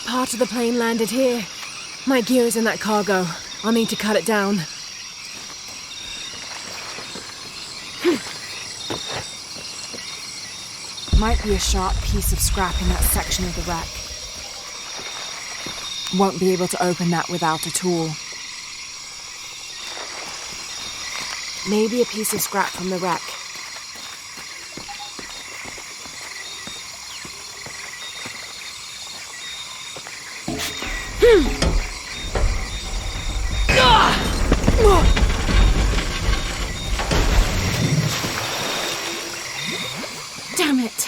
part of the plane landed here. My gear is in that cargo. I'll need to cut it down. Might be a sharp piece of scrap in that section of the wreck. Won't be able to open that without a tool. Maybe a piece of scrap from the wreck. Damn it.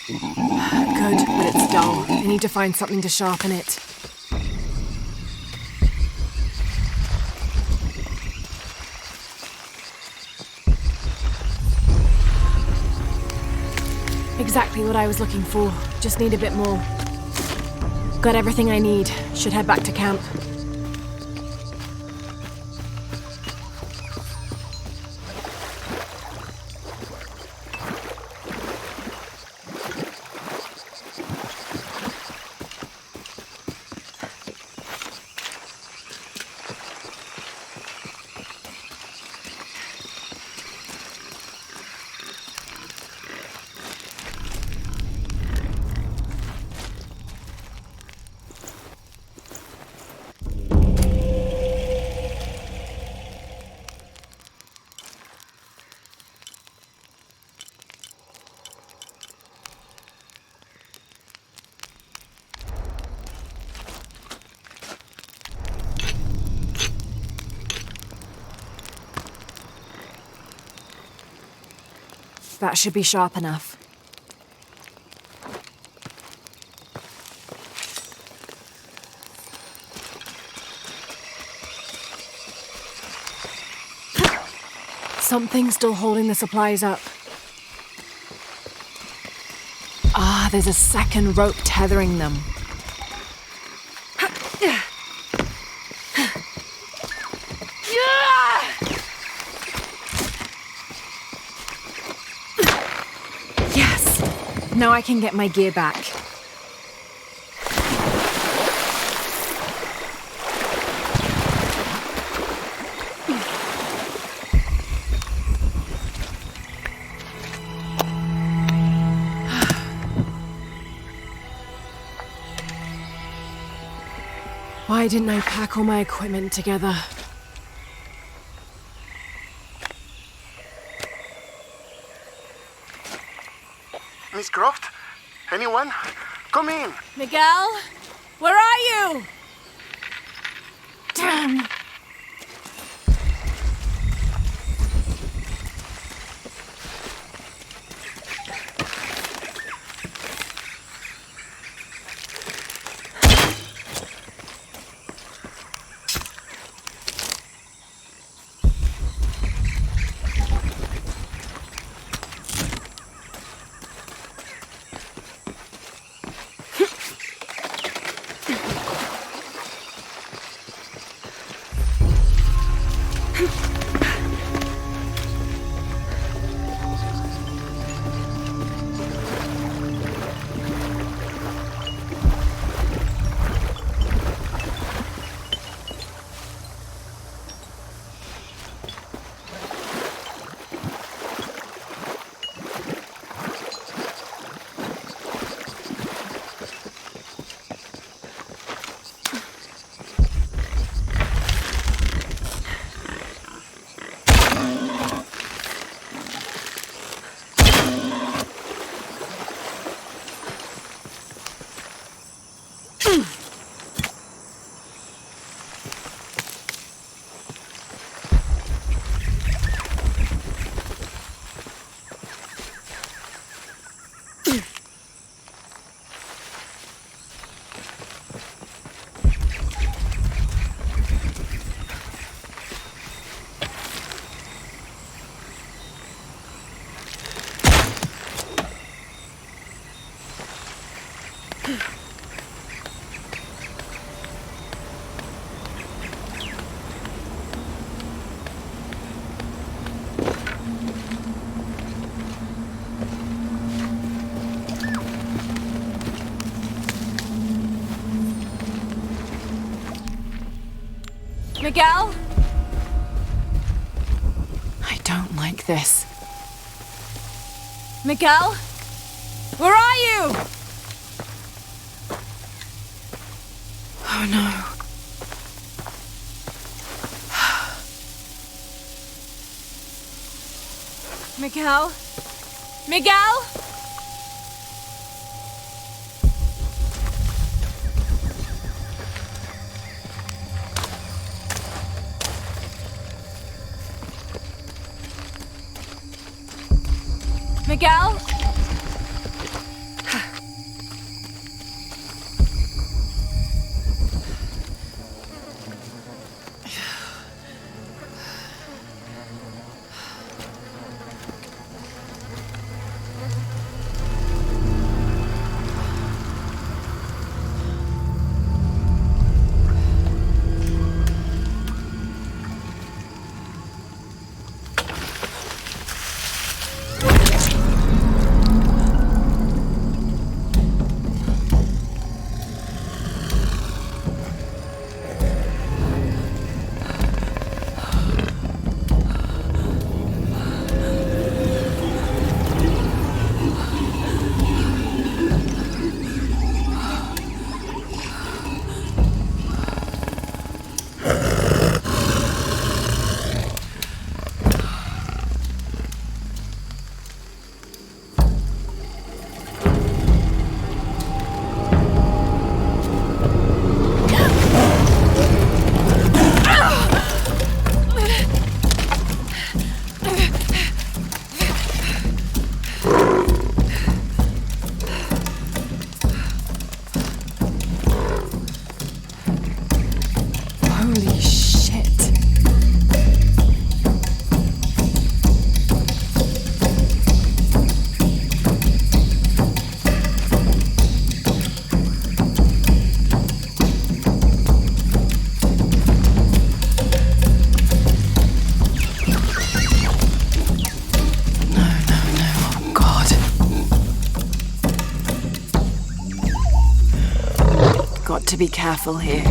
Good, but it's dull. I need to find something to sharpen it. Exactly what I was looking for. Just need a bit more. Got everything I need. Should head back to camp. That should be sharp enough. Something's still holding the supplies up. Ah, there's a second rope tethering them. Now I can get my gear back. Why didn't I pack all my equipment together? Croft? Anyone? Come in. Miguel? Where are you? Damn. Miguel? I don't like this. Miguel? Where are you? Oh no. Miguel? Miguel? Miguel? Holy shit. Oh God. Got to be careful here.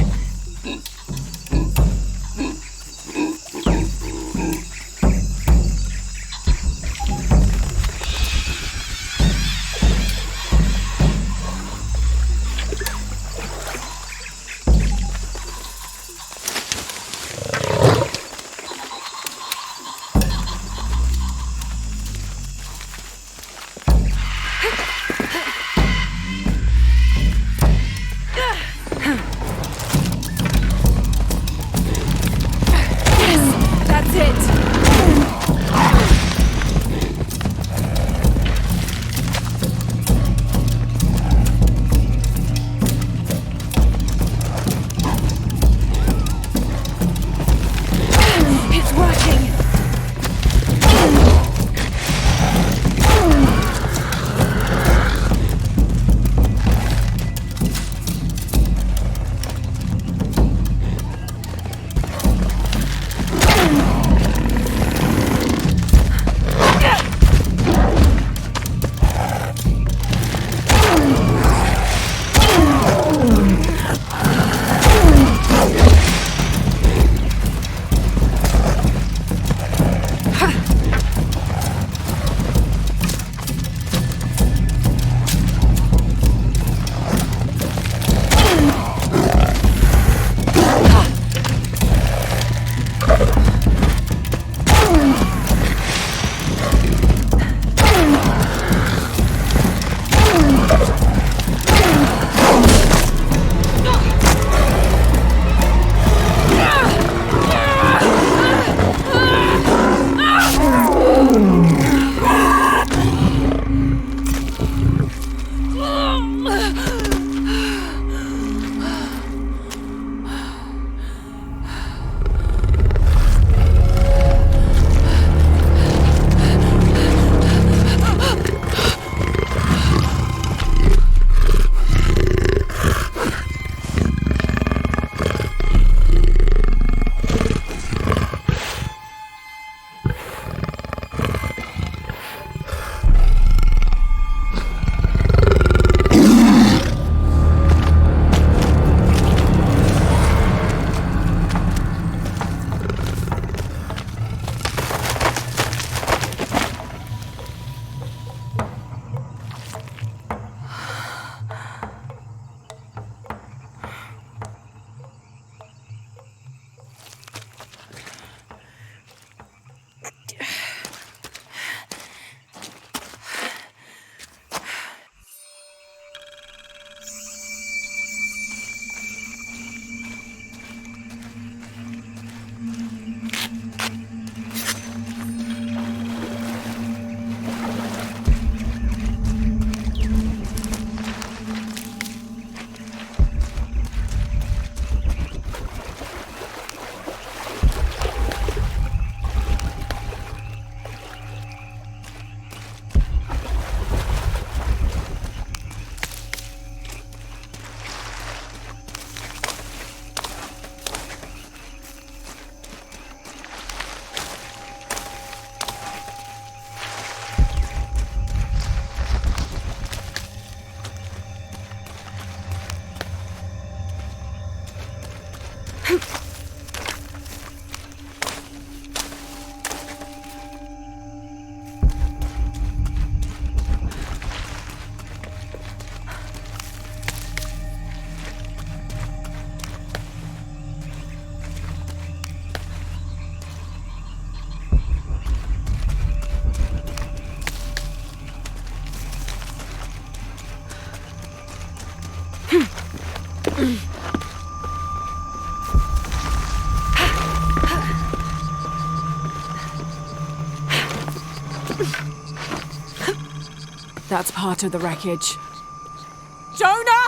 That's part of the wreckage. Jonah!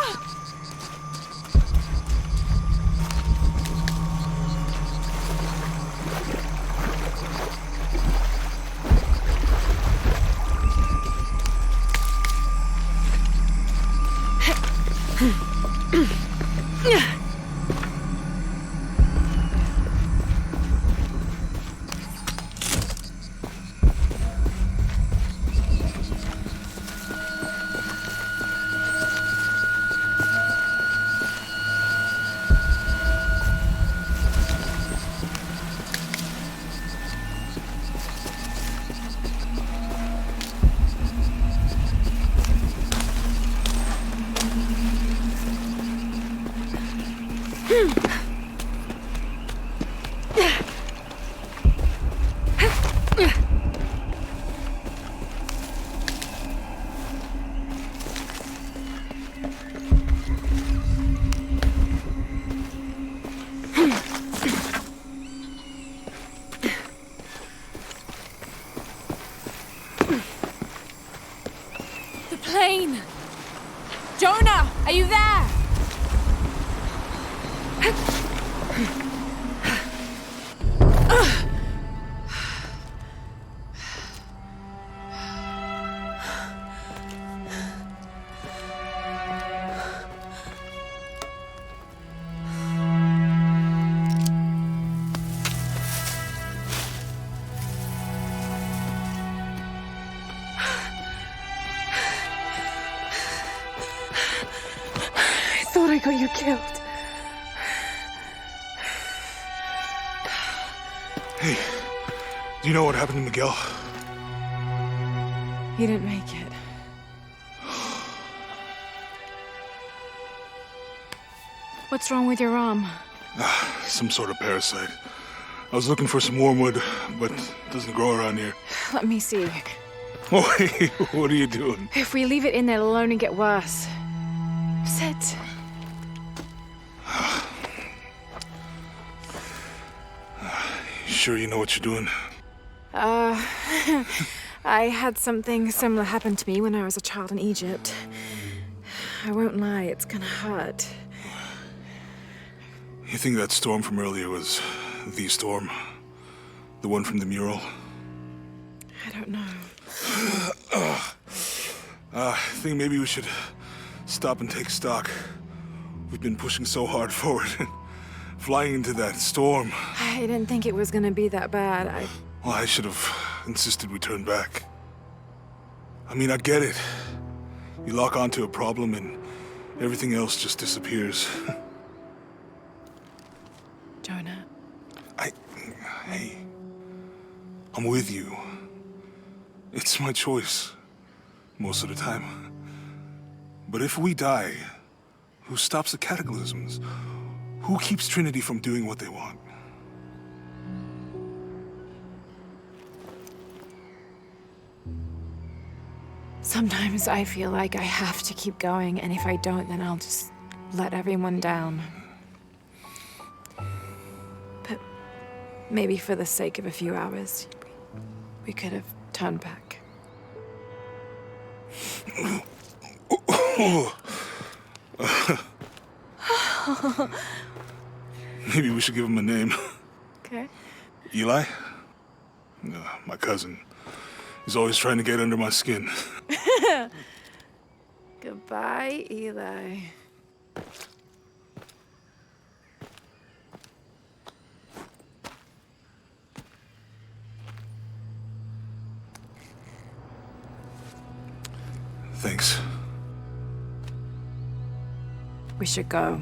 The plane! Jonah, are you there? I thought I got you killed. Hey, do you know what happened to Miguel? He didn't make it. What's wrong with your arm? Some sort of parasite. I was looking for some wormwood, but it doesn't grow around here. Let me see. Oh, hey, what are you doing? If we leave it in there, it'll only get worse. Sit. Sure you know what you're doing? I had something similar happen to me when I was a child in Egypt. I won't lie, it's gonna hurt. You think that storm from earlier was the storm? The one from the mural? I don't know. I think maybe we should stop and take stock. We've been pushing so hard forward, flying into that storm. I didn't think it was gonna be that bad. Well, I should have insisted we turn back. I mean, I get it. You lock onto a problem and everything else just disappears. Jonah. Hey, I'm with you. It's my choice, most of the time. But if we die, who stops the cataclysms? Who keeps Trinity from doing what they want? Sometimes I feel like I have to keep going, and if I don't, then I'll just let everyone down. But maybe for the sake of a few hours, we could have turned back. Maybe we should give him a name. Okay. Eli? My cousin. He's always trying to get under my skin. Goodbye, Eli. Thanks. We should go.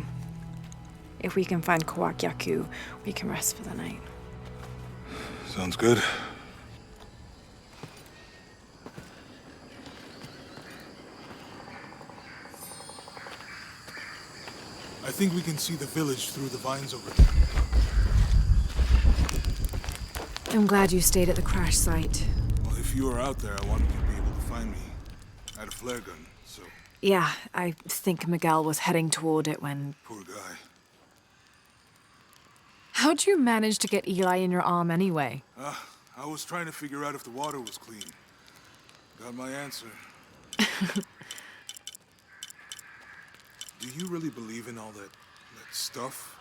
If we can find Kawak Yaku, we can rest for the night. Sounds good. I think we can see the village through the vines over there. I'm glad you stayed at the crash site. Well, if you were out there, I wanted you to be able to find me. I had a flare gun, so... Yeah, I think Miguel was heading toward it when... Poor guy. How'd you manage to get Eli in your arm anyway? I was trying to figure out if the water was clean. Got my answer. Do you really believe in all that stuff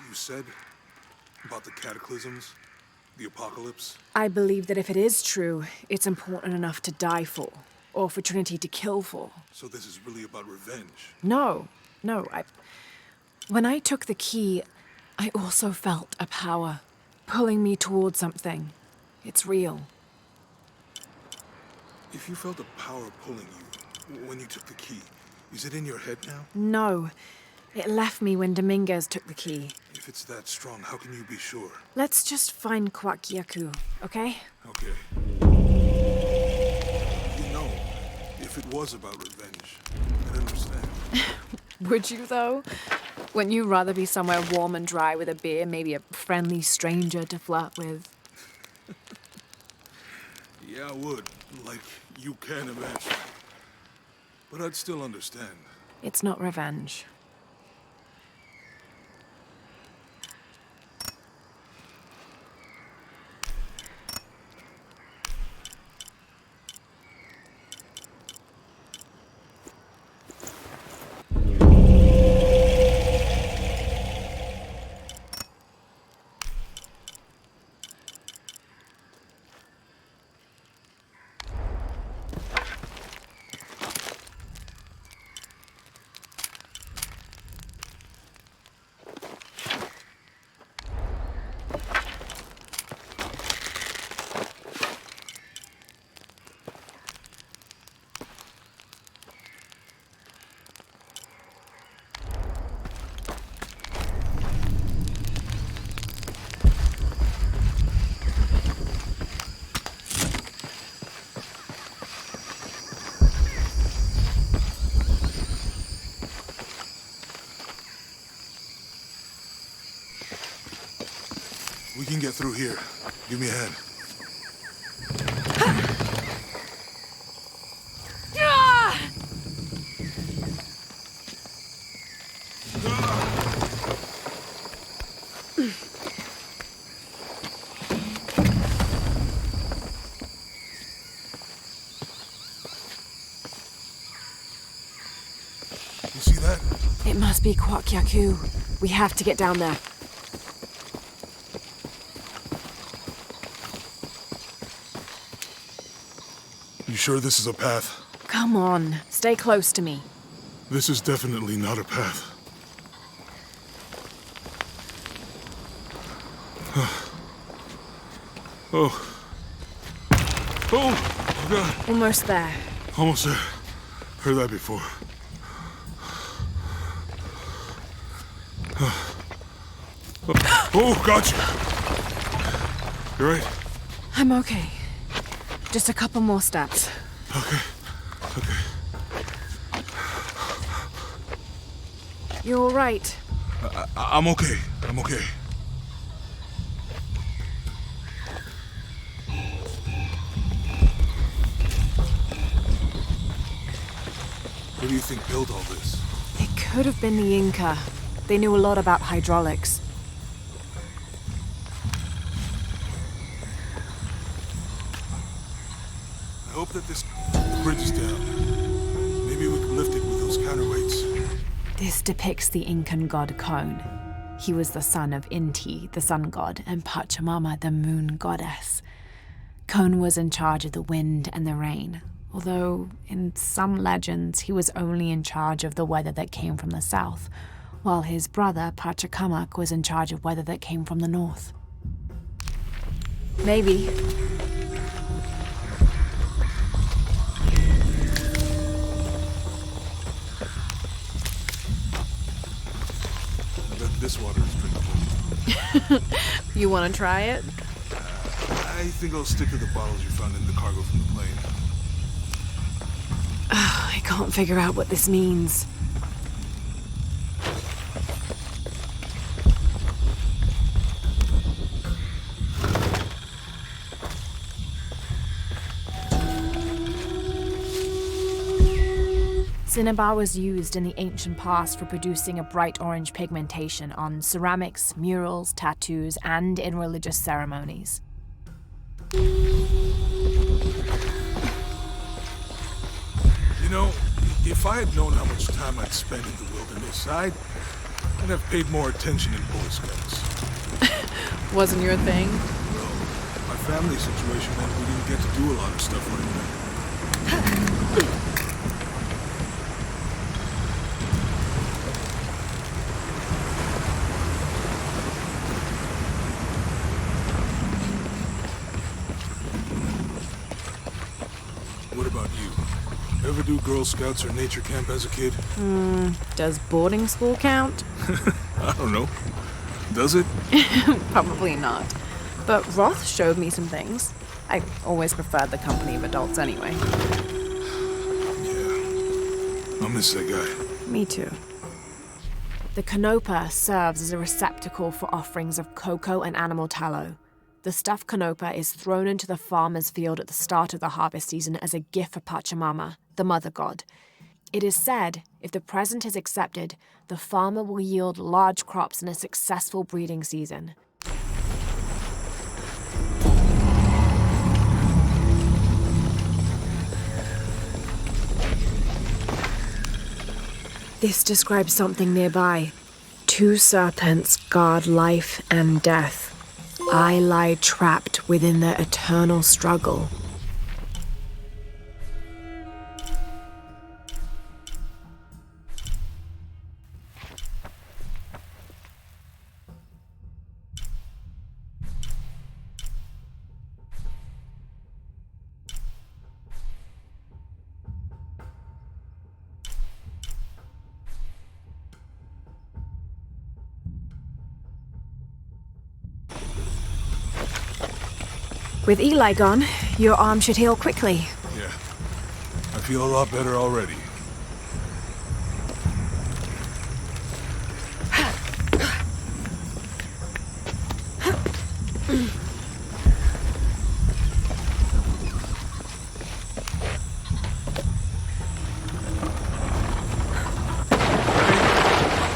you said? About the cataclysms? The apocalypse? I believe that if it is true, it's important enough to die for. Or for Trinity to kill for. So this is really about revenge? No. When I took the key, I also felt a power pulling me towards something. It's real. If you felt a power pulling you when you took the key, is it in your head now? No. It left me when Dominguez took the key. If it's that strong, how can you be sure? Let's just find Kwakyaku, okay? Okay. You know, if it was about revenge, I'd understand. Would you, though? Wouldn't you rather be somewhere warm and dry with a beer, maybe a friendly stranger to flirt with? Yeah, I would. Like you can imagine. But I'd still understand. It's not revenge. We can get through here. Give me a hand. You see that? It must be Kwakyaku. We have to get down there. You sure this is a path? Come on, stay close to me. This is definitely not a path. Oh. Oh, God. Almost there. Almost there. Heard that before. Oh, gotcha. You right? I'm okay. Just a couple more steps. Okay. Okay. You're all right. I'm okay. I'm okay. What do you think built all this? It could have been the Inca. They knew a lot about hydraulics. I hope that this bridge is down. Maybe we can lift it with those counterweights. This depicts the Incan god Kon. He was the son of Inti, the sun god, and Pachamama, the moon goddess. Kon was in charge of the wind and the rain, although in some legends he was only in charge of the weather that came from the south, while his brother Pachacamac was in charge of weather that came from the north. Maybe. I bet this water is drinkable. You want to try it? I think I'll stick to the bottles you found in the cargo from the plane. I can't figure out what this means. Cinnabar was used in the ancient past for producing a bright orange pigmentation on ceramics, murals, tattoos, and in religious ceremonies. You know, if I had known how much time I'd spend in the wilderness, I'd have paid more attention in Boy Scouts. Wasn't your thing? Well, my family situation meant we didn't get to do a lot of stuff like that. What about you? Ever do Girl Scouts or nature camp as a kid? Does boarding school count? I don't know. Does it? Probably not. But Roth showed me some things. I always preferred the company of adults anyway. Yeah. I'll miss that guy. Me too. The Canopa serves as a receptacle for offerings of cocoa and animal tallow. The stuffed Canopa is thrown into the farmer's field at the start of the harvest season as a gift for Pachamama, the mother god. It is said, if the present is accepted, the farmer will yield large crops in a successful breeding season. This describes something nearby. 2 serpents guard life and death. I lie trapped within their eternal struggle. With Eli gone, your arm should heal quickly. Yeah. I feel a lot better already.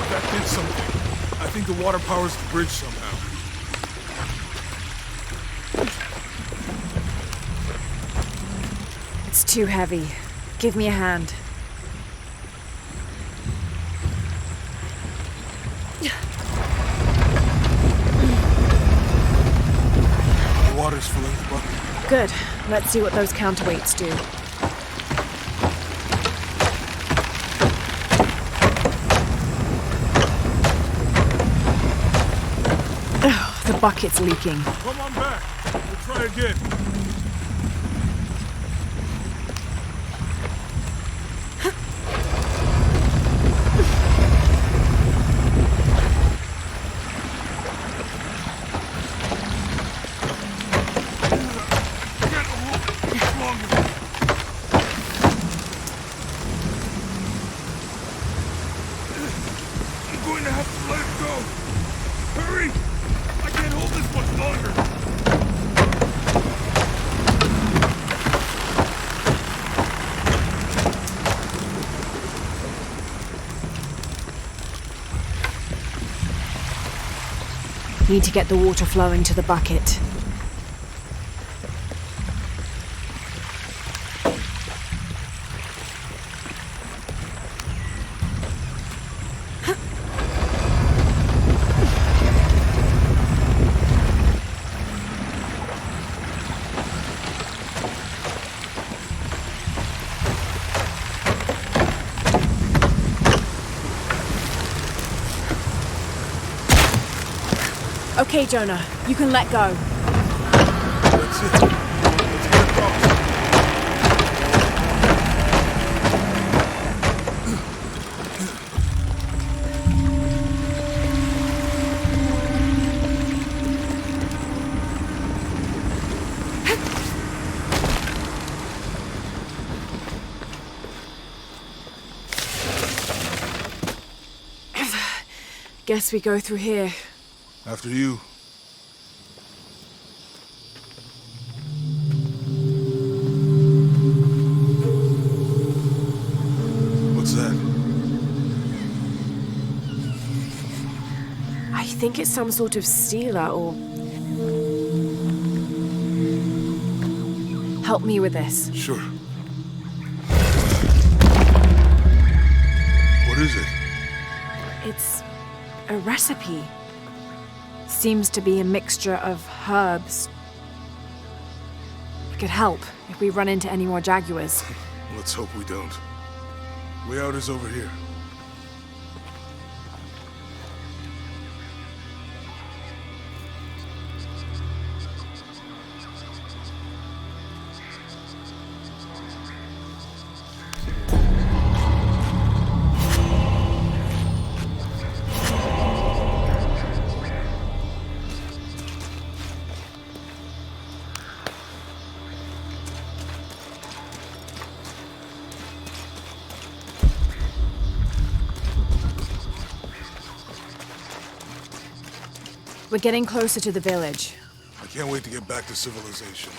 That did something. I think the water powers the bridge somehow. It's too heavy. Give me a hand. The water's filling the bucket. Good. Let's see what those counterweights do. Oh, the bucket's leaking. Come on back. We'll try again. I'm going to have to let it go. Hurry! I can't hold this much longer. Need to get the water flowing to the bucket. Okay, Jonah, you can let go. That's it. Let's get across. Guess we go through here. After you. What's I think it's some sort of stealer or... Help me with this. Sure. What is it? It's a recipe. Seems to be a mixture of herbs. It could help if we run into any more jaguars. Let's hope we don't. Way out is over here. We're getting closer to the village. I can't wait to get back to civilization.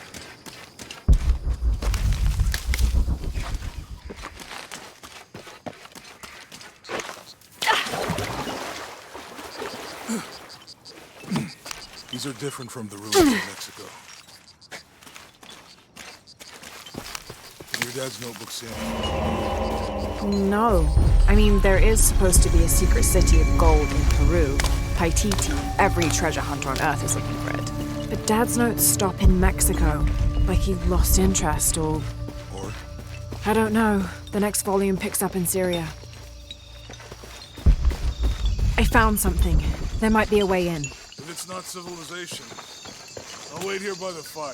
These are different from the ruins of Mexico. Your dad's notebook saying? No. I mean, there is supposed to be a secret city of gold in Peru. Paititi. Every treasure hunter on Earth is looking for it. But Dad's notes stop in Mexico. Like he lost interest or... Or? I don't know. The next volume picks up in Syria. I found something. There might be a way in. If it's not civilization, I'll wait here by the fire.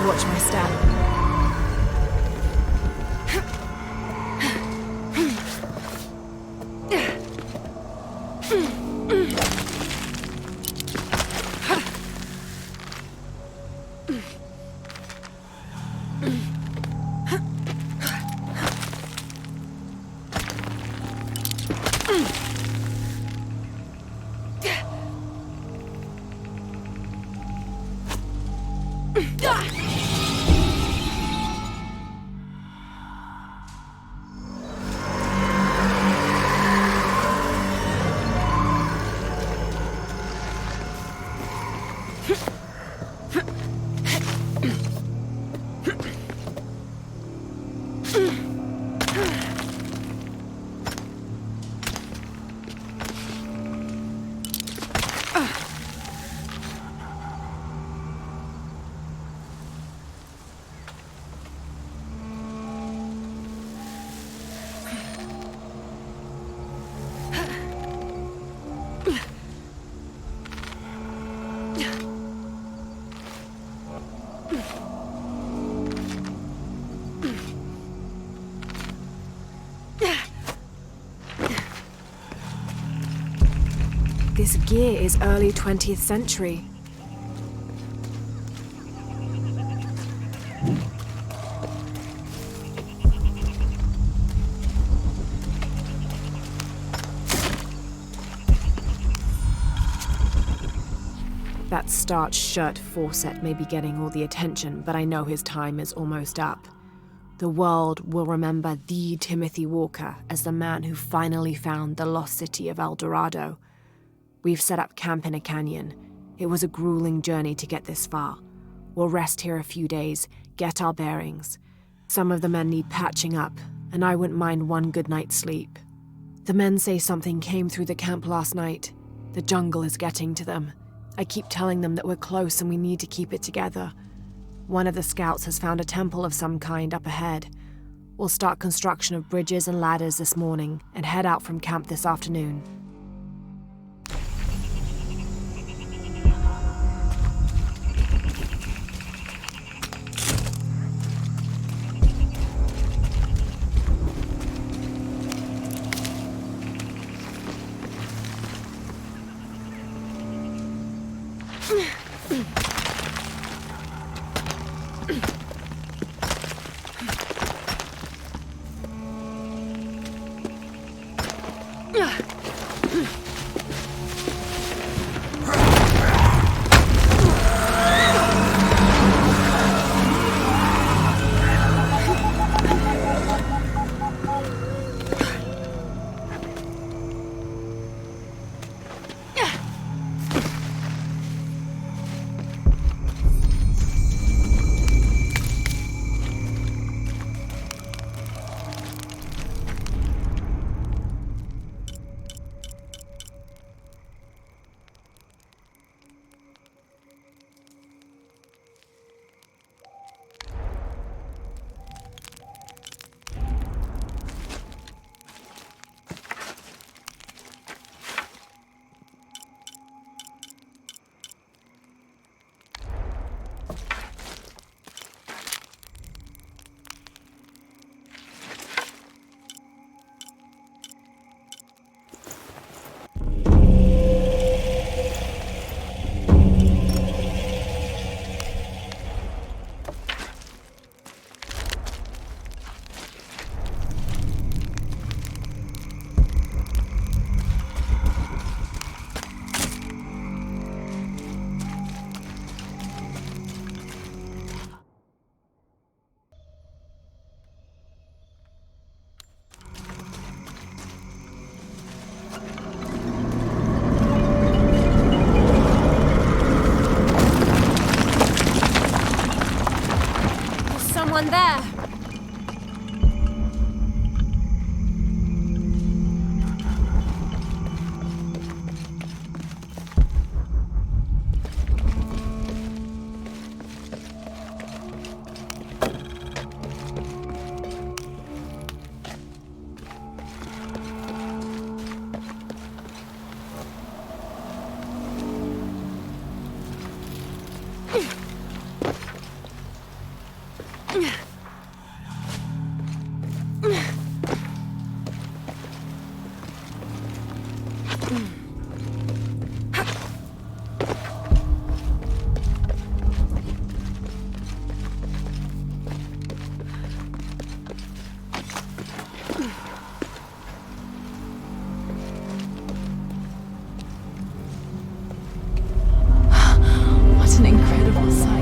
Watch my step. This gear is early 20th century. That starched shirt Fawcett may be getting all the attention, but I know his time is almost up. The world will remember the Timothy Walker as the man who finally found the lost city of El Dorado. We've set up camp in a canyon. It was a grueling journey to get this far. We'll rest here a few days, get our bearings. Some of the men need patching up, and I wouldn't mind one good night's sleep. The men say something came through the camp last night. The jungle is getting to them. I keep telling them that we're close and we need to keep it together. One of the scouts has found a temple of some kind up ahead. We'll start construction of bridges and ladders this morning and head out from camp this afternoon. There. What an incredible sight.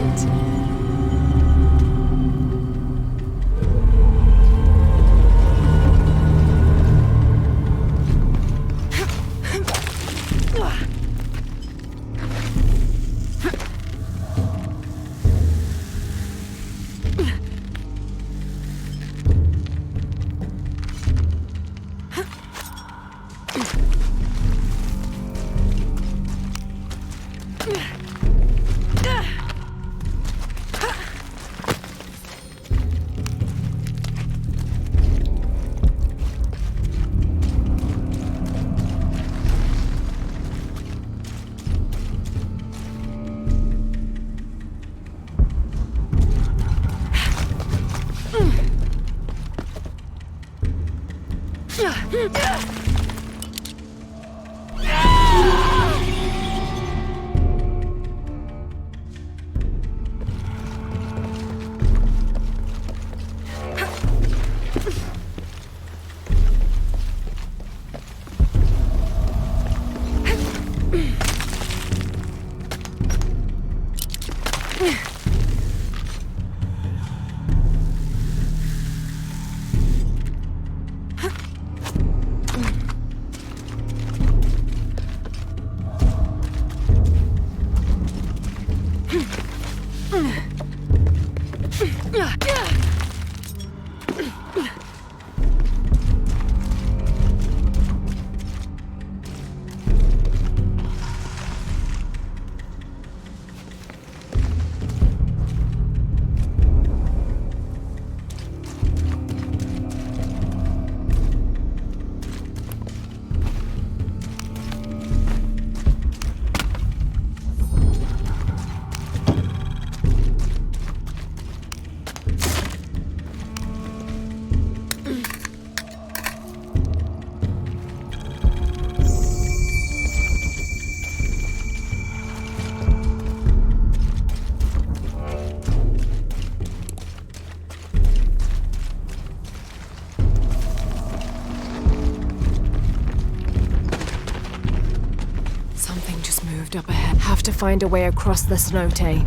Rift up ahead. Have to find a way across the cenote.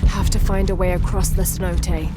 Have to find a way across the cenote.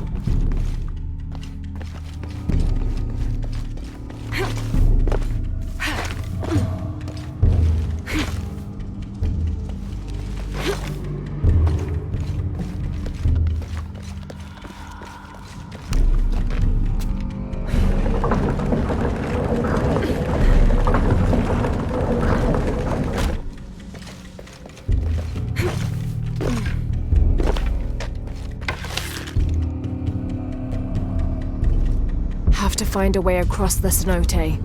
Have to find a way across the cenote.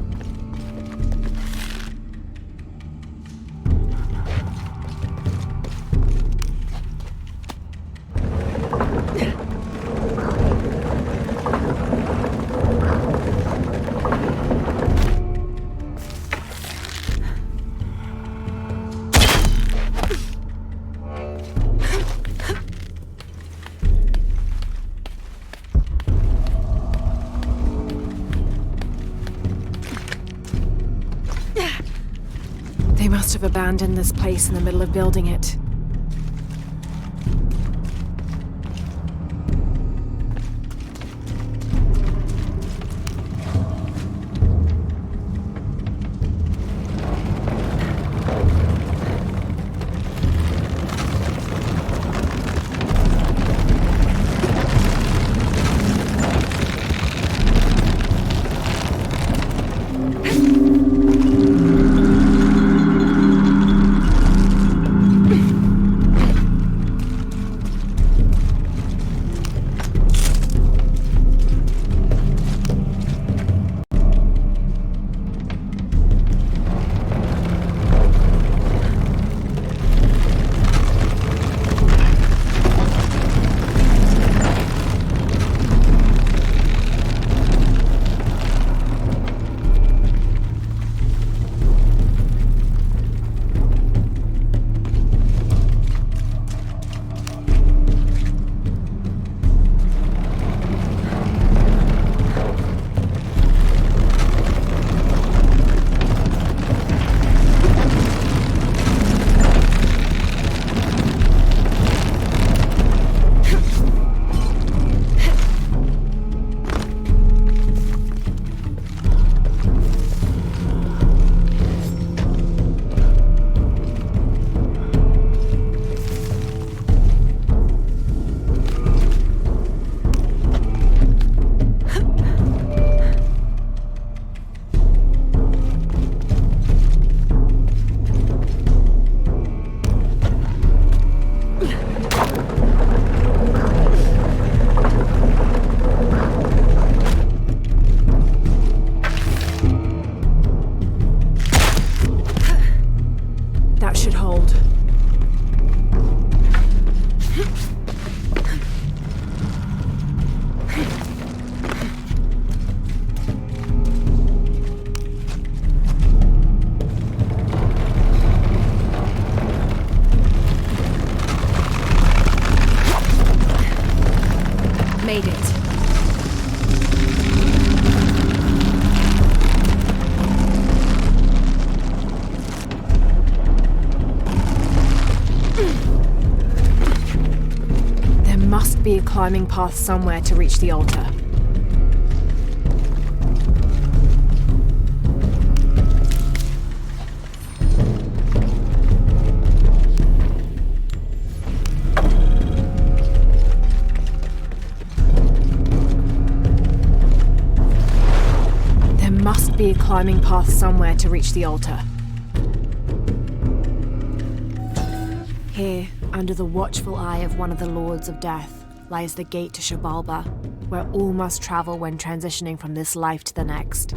They must have abandoned this place in the middle of building it. That should hold. Made it. There must be a climbing path somewhere to reach the altar. There must be a climbing path somewhere to reach the altar. Here, under the watchful eye of one of the Lords of Death, lies the gate to Xibalba, where all must travel when transitioning from this life to the next.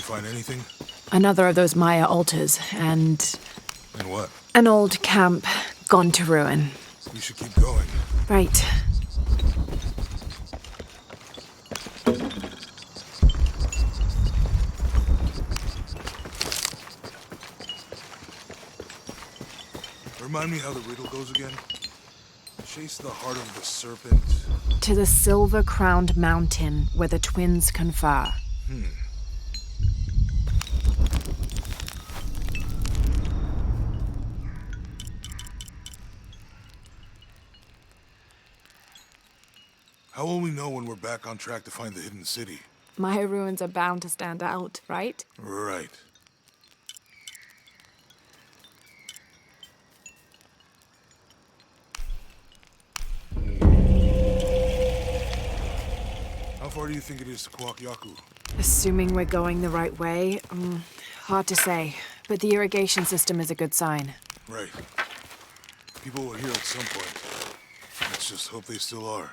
Find anything? Another of those Maya altars, and And what? an old camp gone to ruin. We should keep going. Right. Remind me how the riddle goes again? Chase the heart of the serpent. To the silver-crowned mountain where the twins confer. How will we know when we're back on track to find the hidden city? Maya ruins are bound to stand out, right? Right. How far do you think it is to Kwakyaku? Assuming we're going the right way, hard to say. But the irrigation system is a good sign. Right. People were here at some point. Let's just hope they still are.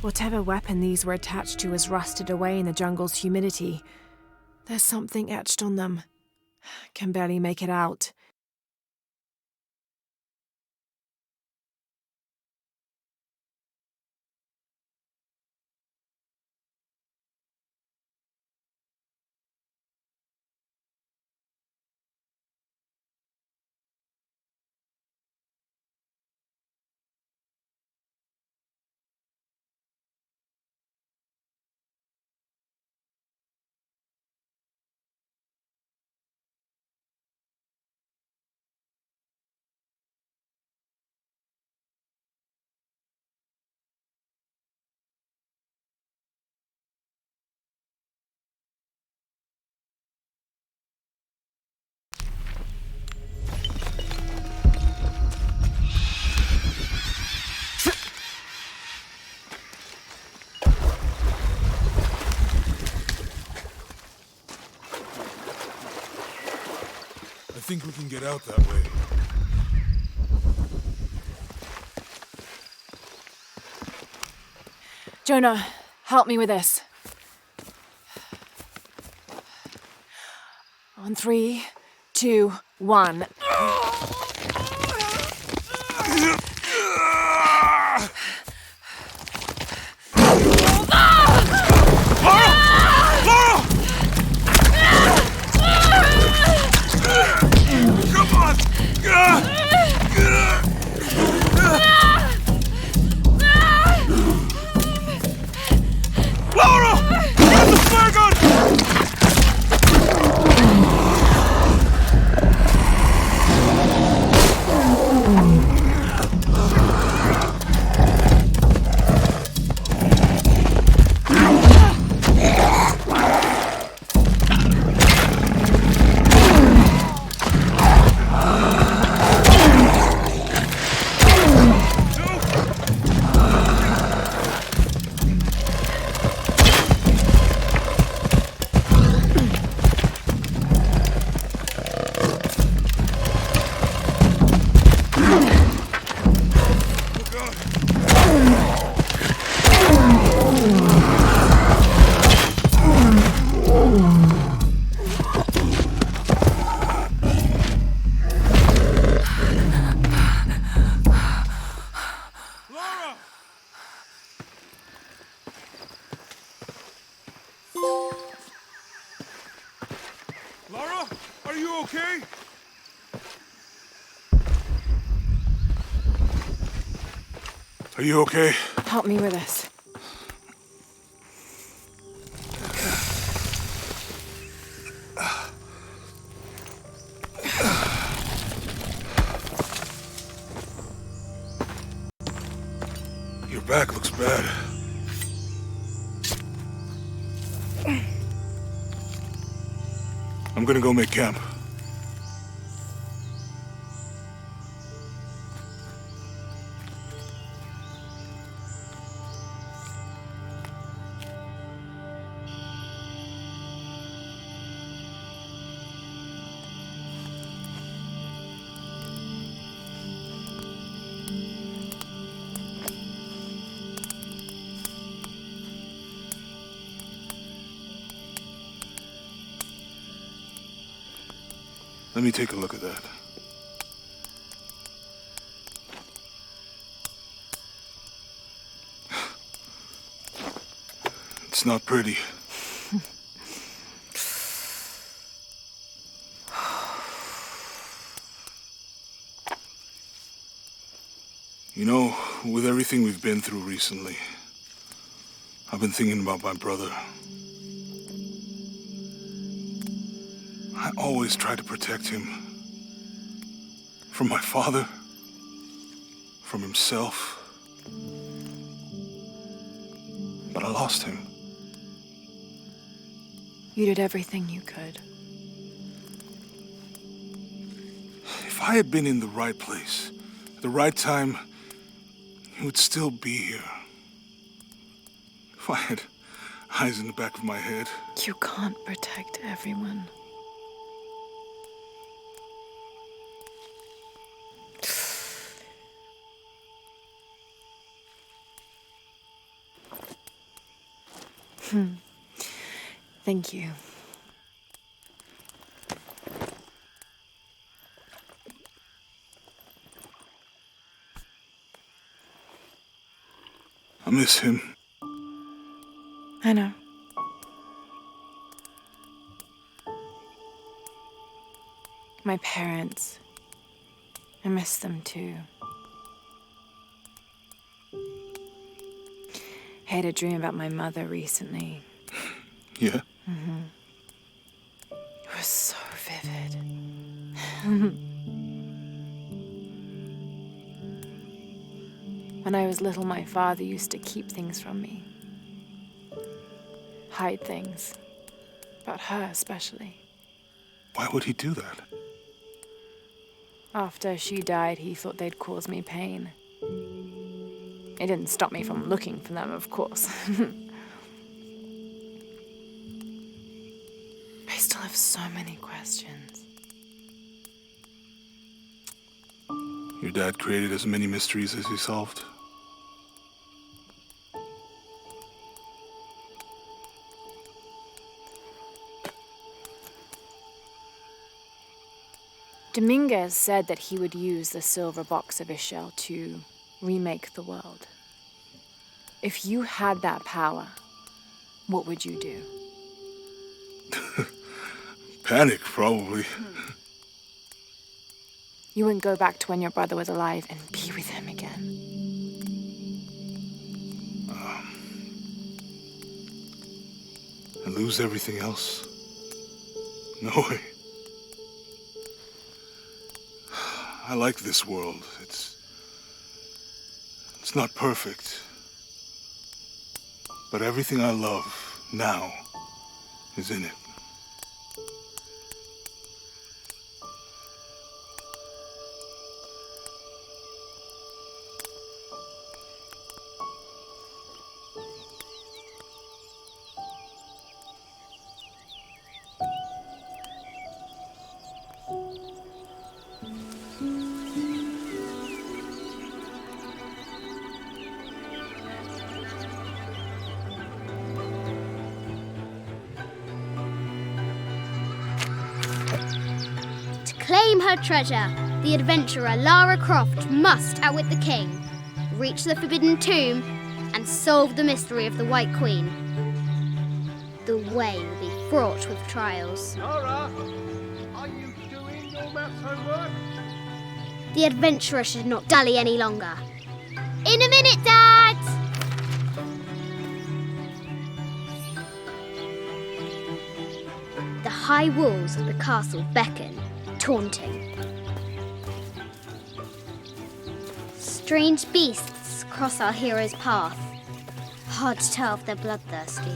Whatever weapon these were attached to has rusted away in the jungle's humidity. There's something etched on them. Can barely make it out. I think we can get out that way. Jonah, help me with this. On 3, 2, 1. you okay? Are you okay? Help me with this. Your back looks bad. I'm gonna go make camp. Let me take a look at that. It's not pretty. You know, with everything we've been through recently, I've been thinking about my brother. I always tried to protect him. From my father. From himself. But I lost him. You did everything you could. If I had been in the right place, at the right time, he would still be here. If I had eyes in the back of my head. You can't protect everyone. Thank you. I miss him. I know. My parents. I miss them too. I had a dream about my mother recently. Yeah? It was so vivid. When I was little, my father used to keep things from me. Hide things. About her, especially. Why would he do that? After she died, he thought they'd cause me pain. It didn't stop me from looking for them, of course. I still have so many questions. Your dad created as many mysteries as he solved. Dominguez said that he would use the silver box of Ishel to remake the world. If you had that power, what would you do? Panic, probably. You wouldn't go back to when your brother was alive and be with him again. And lose everything else? No way. I like this world. It's not perfect. But everything I love now is in it. Claim her treasure. The adventurer Lara Croft must outwit the king, reach the Forbidden Tomb, and solve the mystery of the White Queen. The way will be fraught with trials. Lara, are you The adventurer should not dally any longer. In a minute, Dad! The high walls of the castle beckon, taunting. Strange beasts cross our hero's path. Hard to tell if they're bloodthirsty.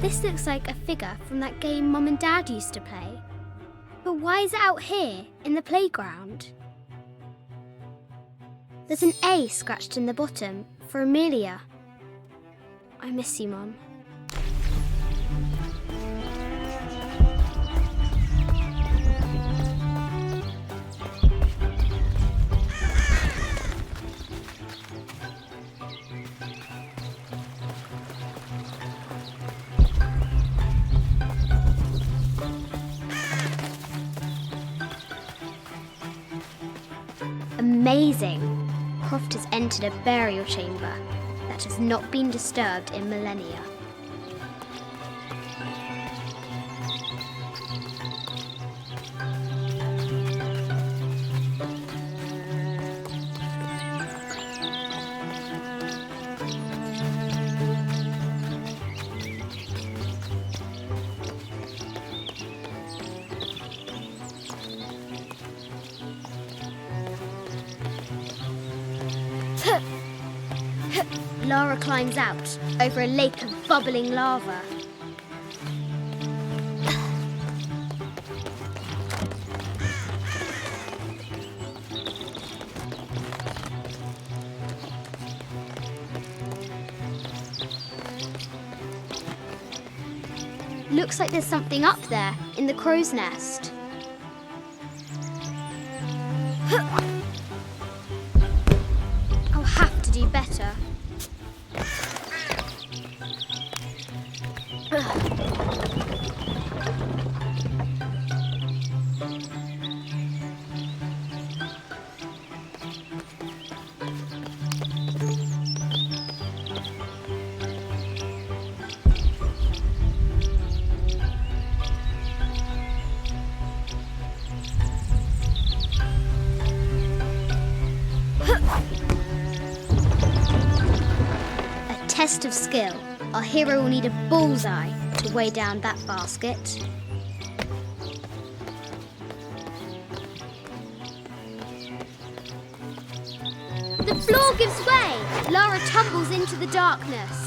This looks like a figure from that game Mum and Dad used to play. But why is it out here, in the playground? There's an A scratched in the bottom, for Amelia. I miss you, Mum. Amazing! Croft has entered a burial chamber that has not been disturbed in millennia. Lara climbs out over a lake of bubbling lava. Looks like there's something up there in the crow's nest. I'll have to do better. Test of skill. Our hero will need a bullseye to weigh down that basket. The floor gives way! Lara tumbles into the darkness.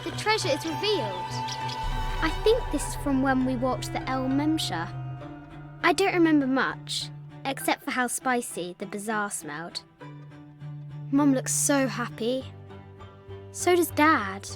The treasure is revealed. I think this is from when we walked the El Memsha. I don't remember much, except for how spicy the bazaar smelled. Mum looks so happy. So does Dad.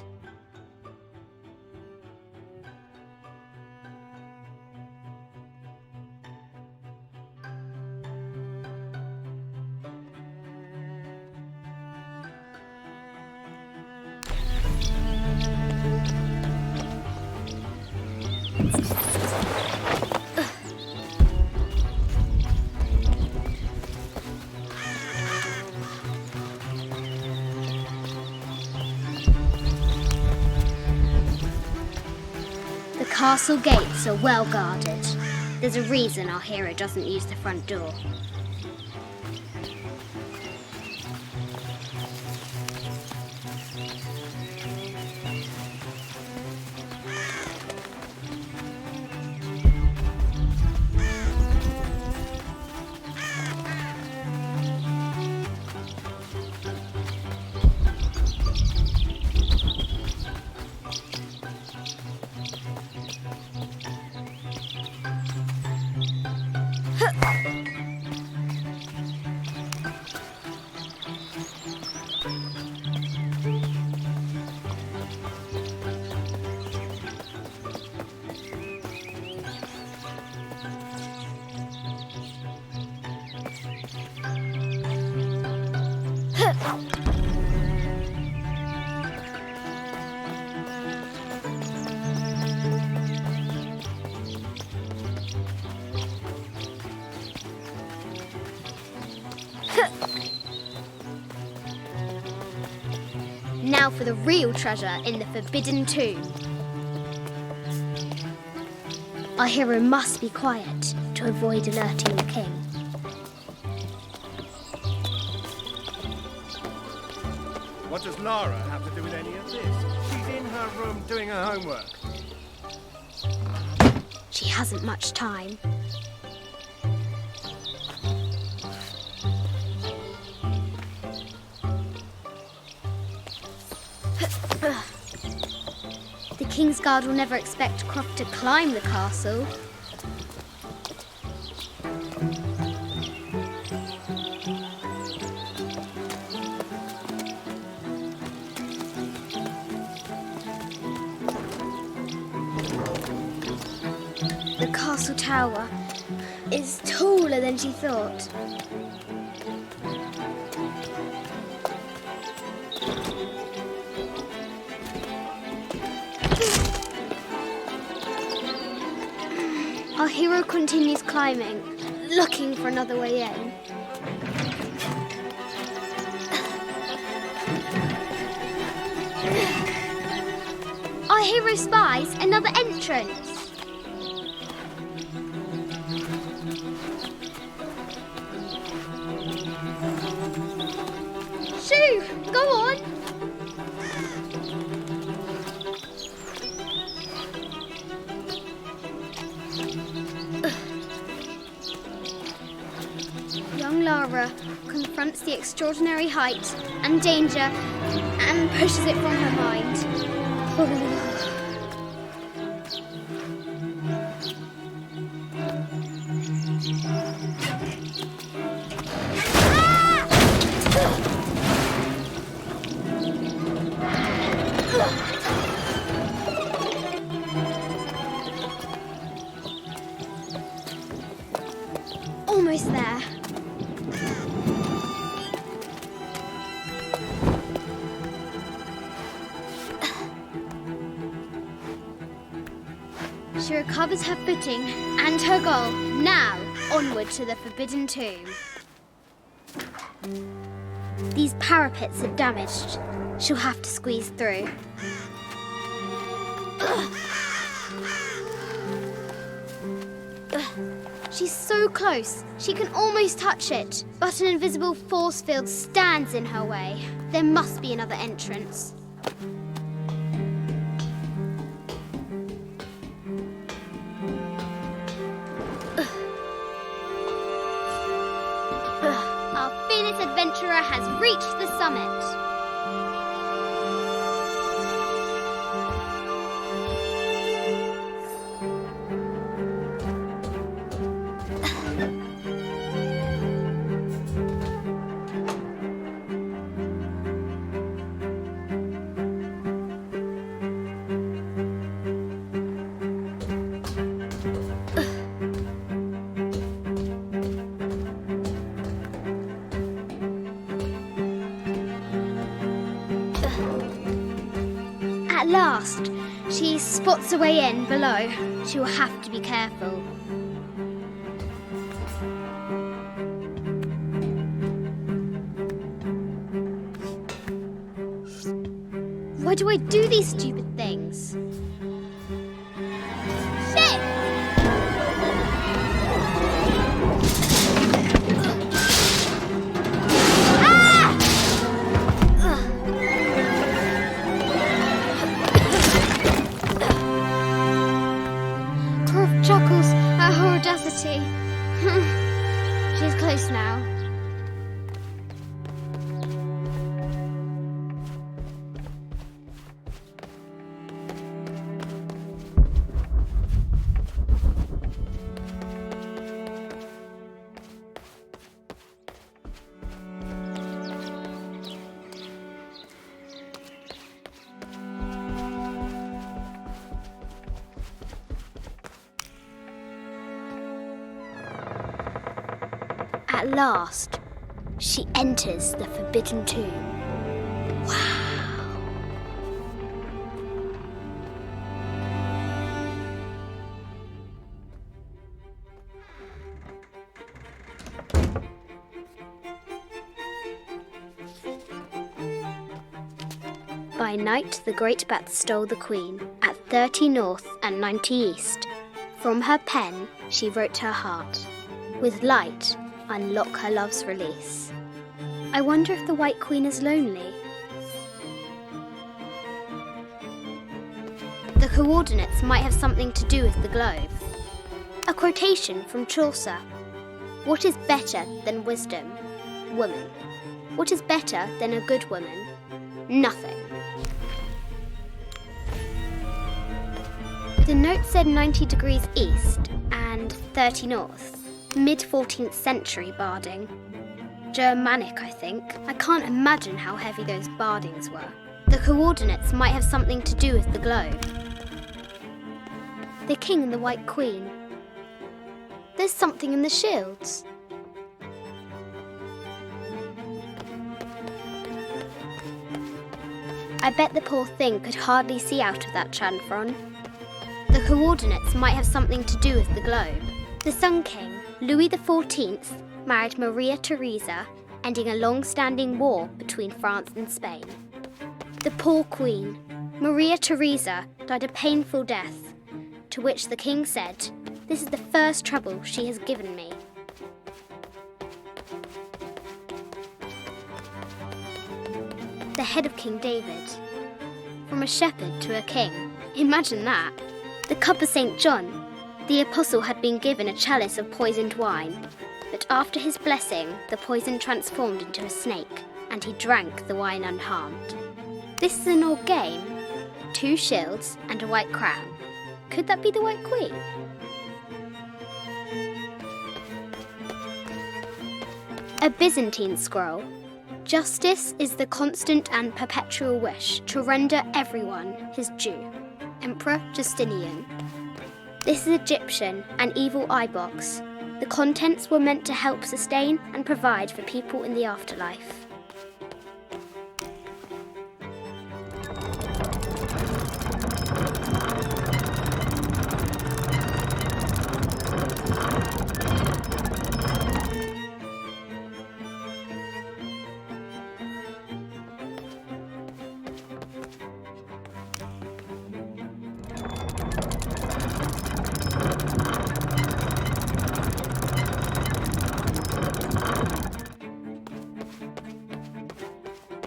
The castle gates are well guarded. There's a reason our hero doesn't use the front door. for the real treasure in the Forbidden Tomb. Our hero must be quiet to avoid alerting the king. What does Lara have to do with any of this? She's in her room doing her homework. She hasn't much time. The King's Guard will never expect Croft to climb the castle. The castle tower is taller than she thought. Our hero continues climbing, looking for another way in. Our hero spies another entrance. Shoo! Go on! Young Lara confronts the extraordinary height and danger and pushes it from her mind. Almost there. She recovers her footing and her goal. Now, onward to the Forbidden Tomb. These parapets are damaged. She'll have to squeeze through. She's so close, she can almost touch it, but an invisible force field stands in her way. There must be another entrance. Our fearless adventurer has reached the summit. At last, she spots a way in below. She will have to be careful. Why do I do these stupid things? Shit! Croft chuckles at her audacity. She's close now. At last, she enters the Forbidden Tomb. Wow! By night the great bat stole the queen at 30 north and 90 east. From her pen she wrote her heart. With light, unlock her love's release. I wonder if the White Queen is lonely. The coordinates might have something to do with the globe. A quotation from Chaucer. What is better than wisdom? Woman. What is better than a good woman? Nothing. The note said 90 degrees east and 30 north. Mid-14th century barding. Germanic, I think. I can't imagine how heavy those bardings were. The coordinates might have something to do with the globe. The king and the White Queen. There's something in the shields. I bet the poor thing could hardly see out of that chanfron. The coordinates might have something to do with the globe. The Sun King, Louis XIV, married Maria Theresa, ending a long-standing war between France and Spain. The poor queen, Maria Theresa, died a painful death, to which the king said, "This is the first trouble she has given me." The head of King David. From a shepherd to a king. Imagine that. The cup of St. John. The apostle had been given a chalice of poisoned wine, but after his blessing, the poison transformed into a snake, and he drank the wine unharmed. This is an old game. 2 shields and a white crown. Could that be the White Queen? A Byzantine scroll. Justice is the constant and perpetual wish to render everyone his due. Emperor Justinian. This is Egyptian, an evil eye box. The contents were meant to help sustain and provide for people in the afterlife.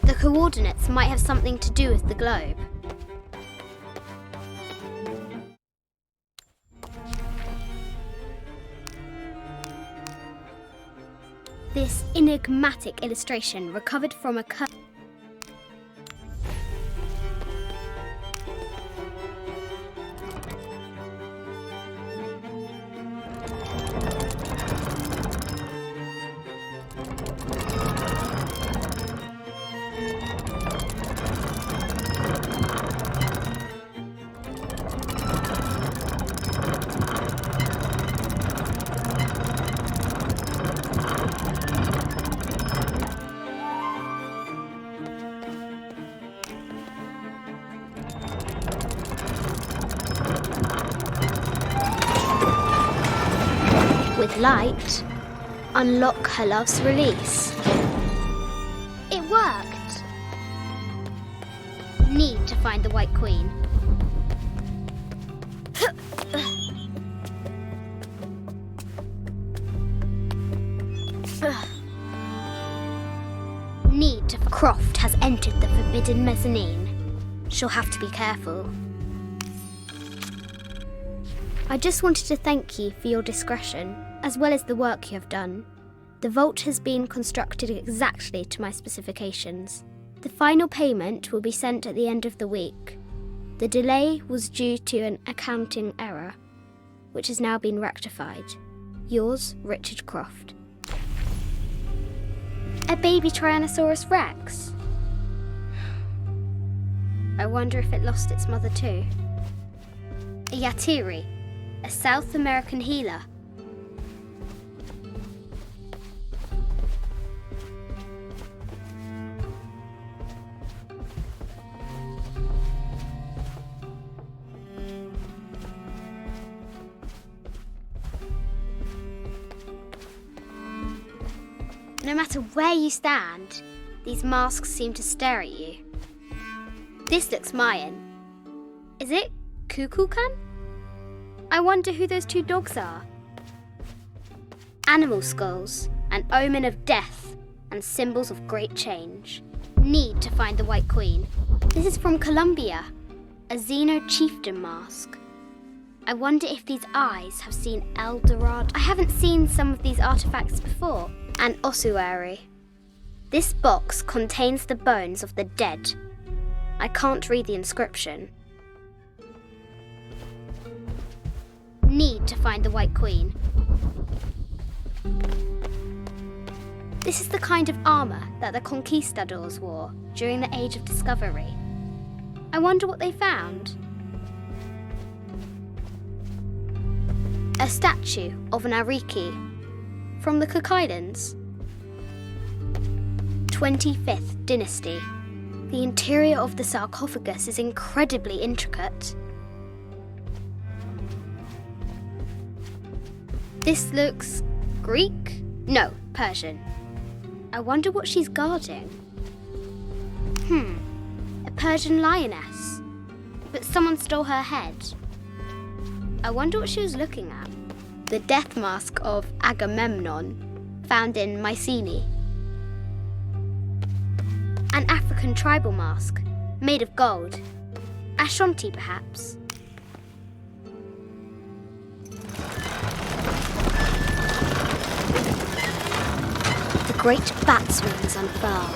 The coordinates might have something to do with the globe. This enigmatic illustration recovered from a with light, unlock her love's release. It worked! Need to find the White Queen. Need to... Croft has entered the forbidden mezzanine. She'll have to be careful. I just wanted to thank you for your discretion, as well as the work you have done. The vault has been constructed exactly to my specifications. The final payment will be sent at the end of the week. The delay was due to an accounting error, which has now been rectified. Yours, Richard Croft. A baby Tyrannosaurus Rex? I wonder if it lost its mother too. A Yatiri, a South American healer. No matter where you stand, these masks seem to stare at you. This looks Mayan. Is it Kukulkan? I wonder who those two dogs are. Animal skulls, an omen of death and symbols of great change. Need to find the White Queen. This is from Colombia, a Xeno chieftain mask. I wonder if these eyes have seen El Dorado. I haven't seen some of these artifacts before. An ossuary. This box contains the bones of the dead. I can't read the inscription. Need to find the White Queen. This is the kind of armour that the conquistadors wore during the Age of Discovery. I wonder what they found. A statue of an Ariki from the Cook Islands. 25th dynasty. The interior of the sarcophagus is incredibly intricate. This looks Greek? No, Persian. I wonder what she's guarding. A Persian lioness. But someone stole her head. I wonder what she was looking at. The death mask of Agamemnon, found in Mycenae. An African tribal mask, made of gold. Ashanti, perhaps. The great bat's wings unfurl.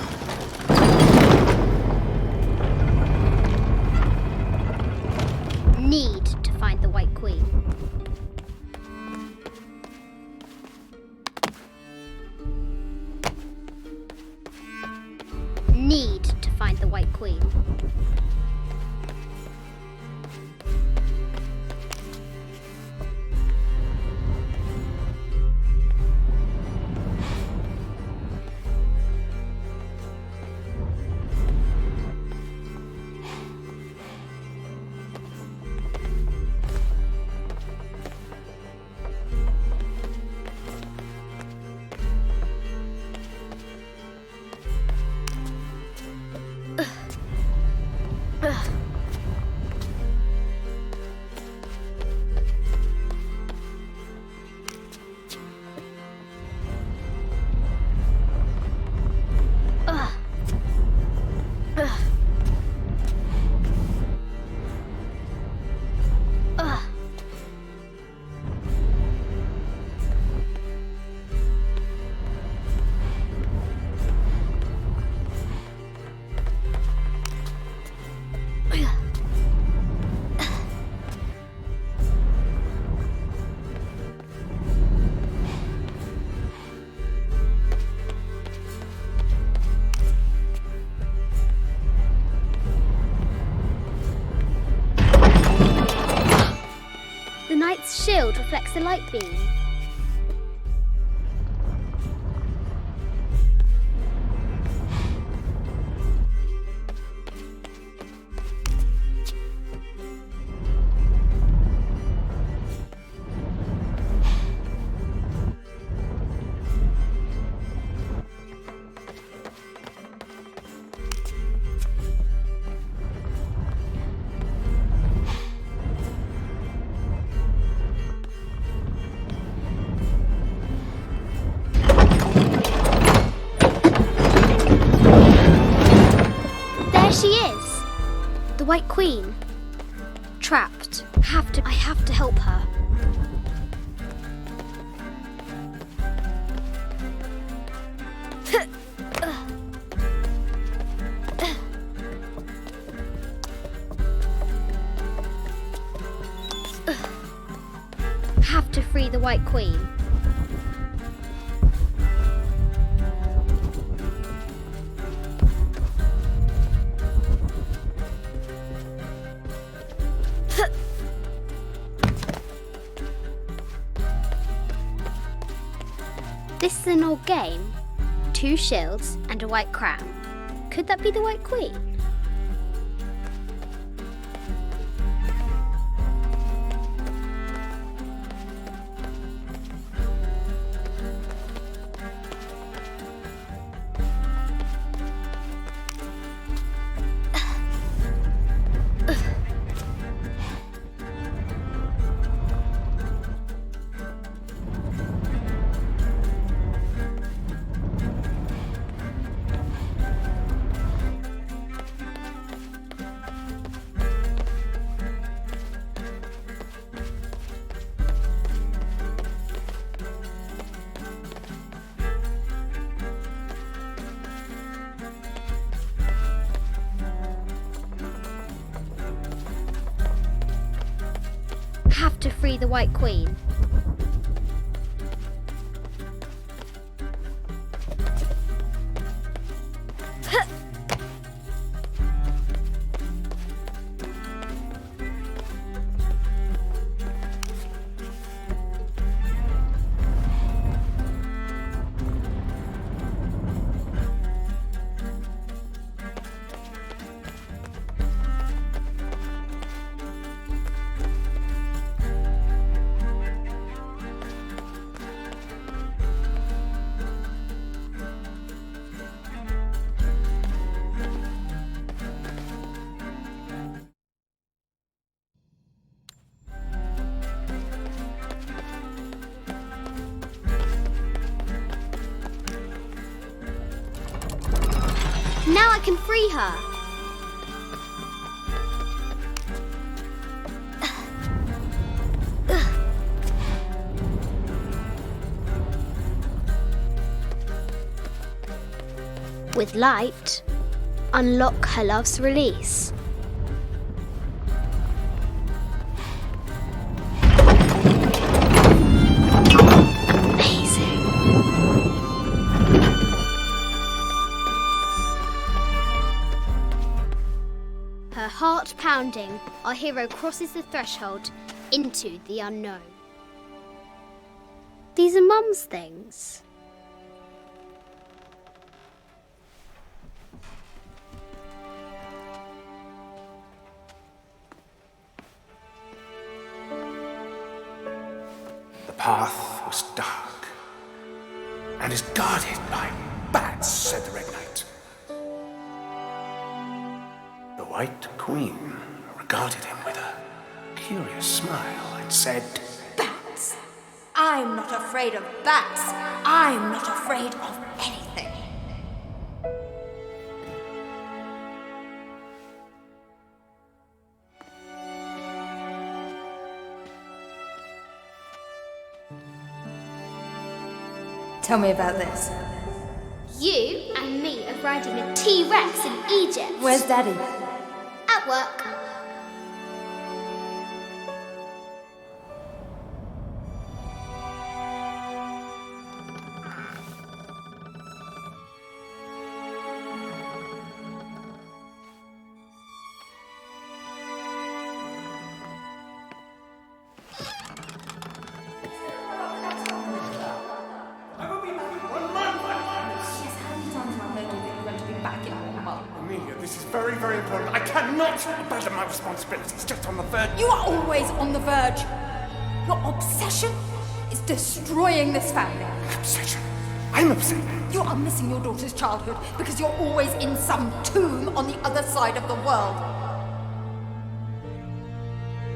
Need to find the White Queen. Need to find the White Queen. The knight's shield reflects the light beam. She is! The White Queen. Trapped. I have to help her. Have to free the White Queen. This is an old game. 2 shields and a white crown. Could that be the White Queen? to free the White Queen. Now I can free her. With light, unlock her love's release. Amazing. Her heart pounding, our hero crosses the threshold into the unknown. These are Mum's things. The path was dark and is guarded by bats, said the Red Knight. The White Queen regarded him with a curious smile and said, Bats! I'm not afraid of bats. I'm not afraid of anything. Tell me about this. You and me are riding a T-Rex in Egypt. Where's Daddy? At work. Amelia, this is very, very important. I cannot abandon my responsibilities just on the verge. You are always on the verge. Your obsession is destroying this family. Obsession. I'm upset. You are missing your daughter's childhood because you're always in some tomb on the other side of the world.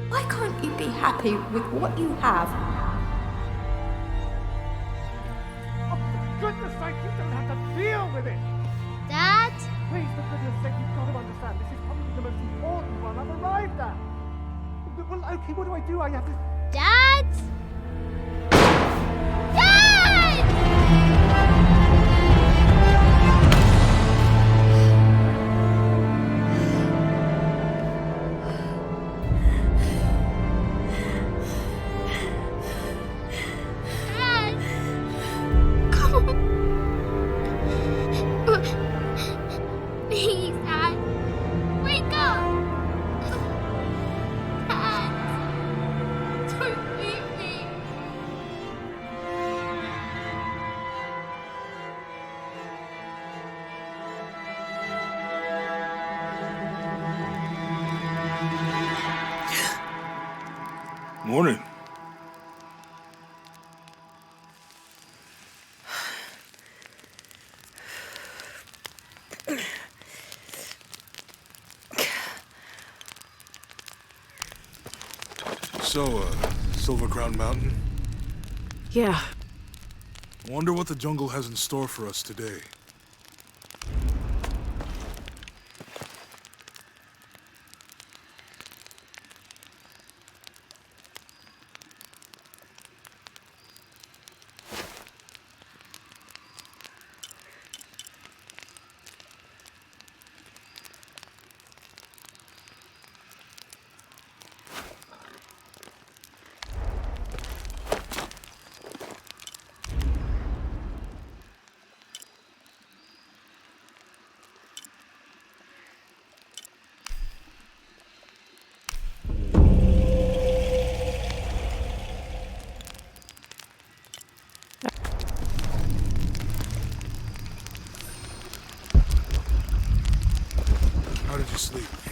Why can't you be happy with what you have? Oh, for goodness sake, you don't have to deal with it. Dad? Please, for goodness sake, you've got to understand. This is probably the most important one I've arrived at. Well, okay, what do I do? I have to... Dad? Dad! Dad! Come on. Please, Dad. Wake up. Dad. Don't leave me. Morning. So, Silver Crown Mountain? Yeah, Wonder what the jungle has in store for us today.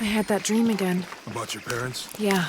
I had that dream again. About your parents? Yeah.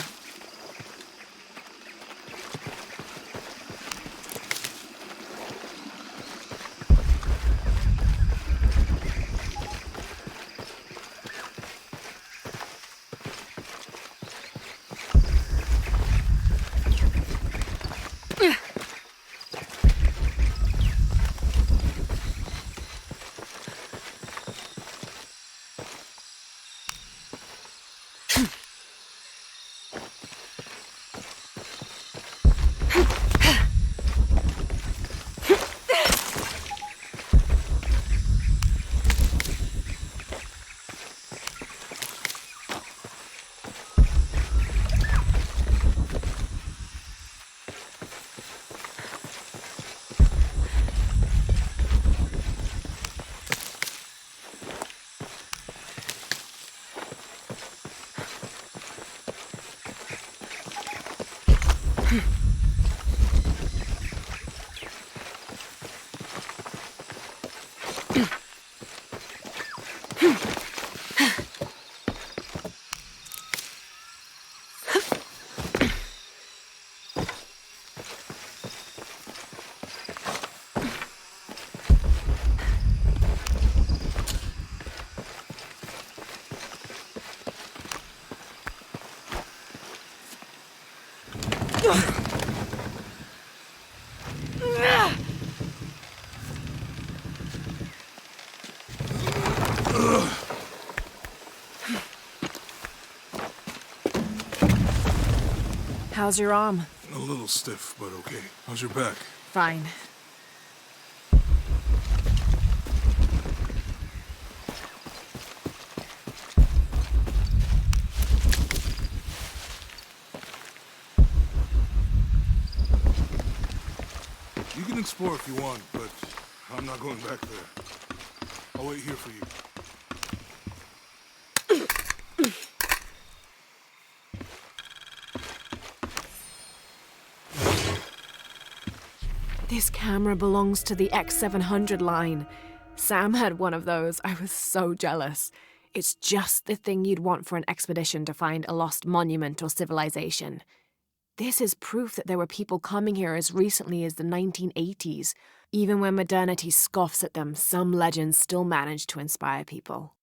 How's your arm? A little stiff, but okay. How's your back? Fine. You can explore if you want, but I'm not going back there. I'll wait here for you. This camera belongs to the X700 line. Sam had one of those. I was so jealous. It's just the thing you'd want for an expedition to find a lost monument or civilization. This is proof that there were people coming here as recently as the 1980s. Even when modernity scoffs at them, some legends still manage to inspire people.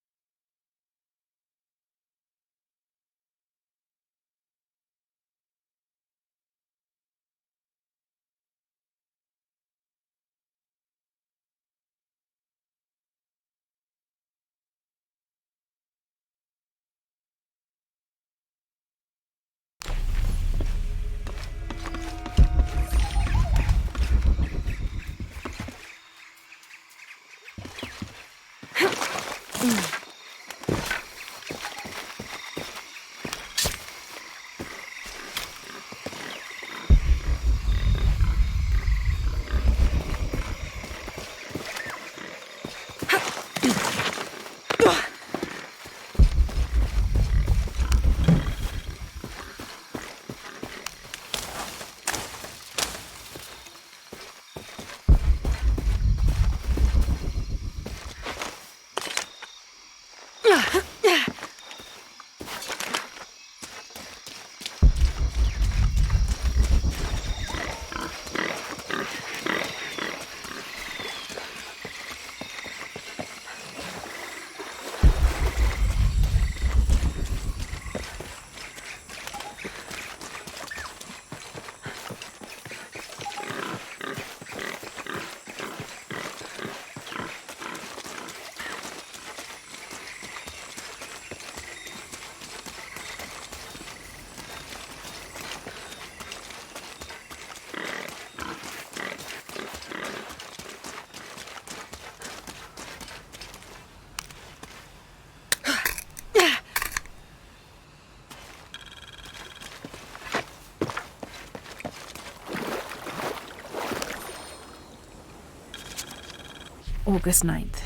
August 9th.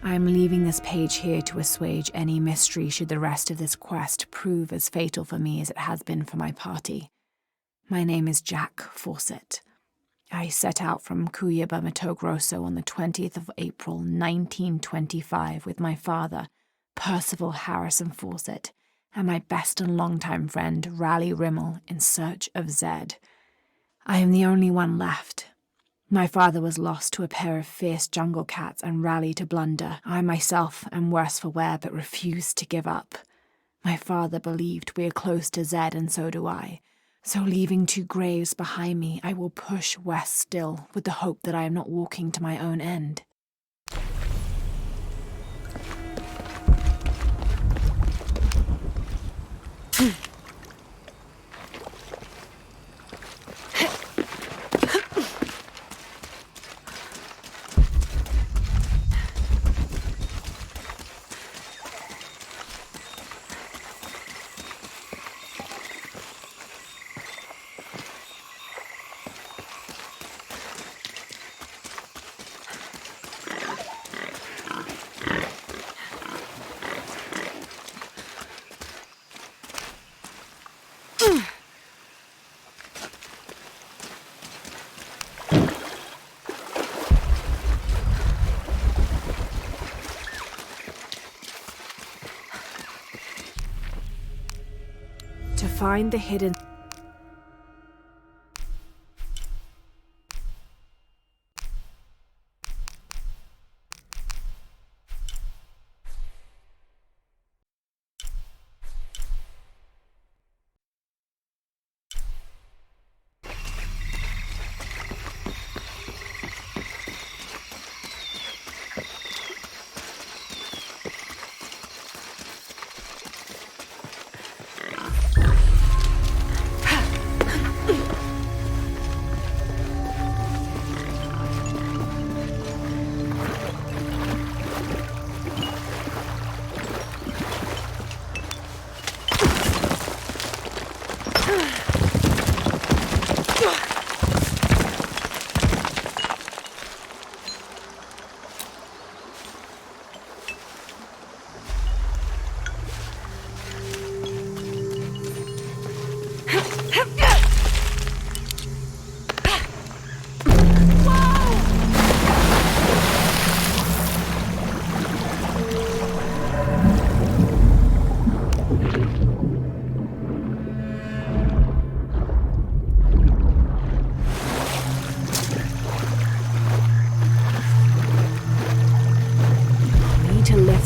I am leaving this page here to assuage any mystery should the rest of this quest prove as fatal for me as it has been for my party. My name is Jack Fawcett. I set out from Cuyaba, Mato Grosso on the 20th of April, 1925 with my father, Percival Harrison Fawcett, and my best and longtime friend, Raleigh Rimmel, in search of Zed. I am the only one left. My father was lost to a pair of fierce jungle cats and Raleigh to Blunder. I myself am worse for wear, but refuse to give up. My father believed we are close to Zed, and so do I. So leaving 2 graves behind me, I will push west still, with the hope that I am not walking to my own end. To find the hidden...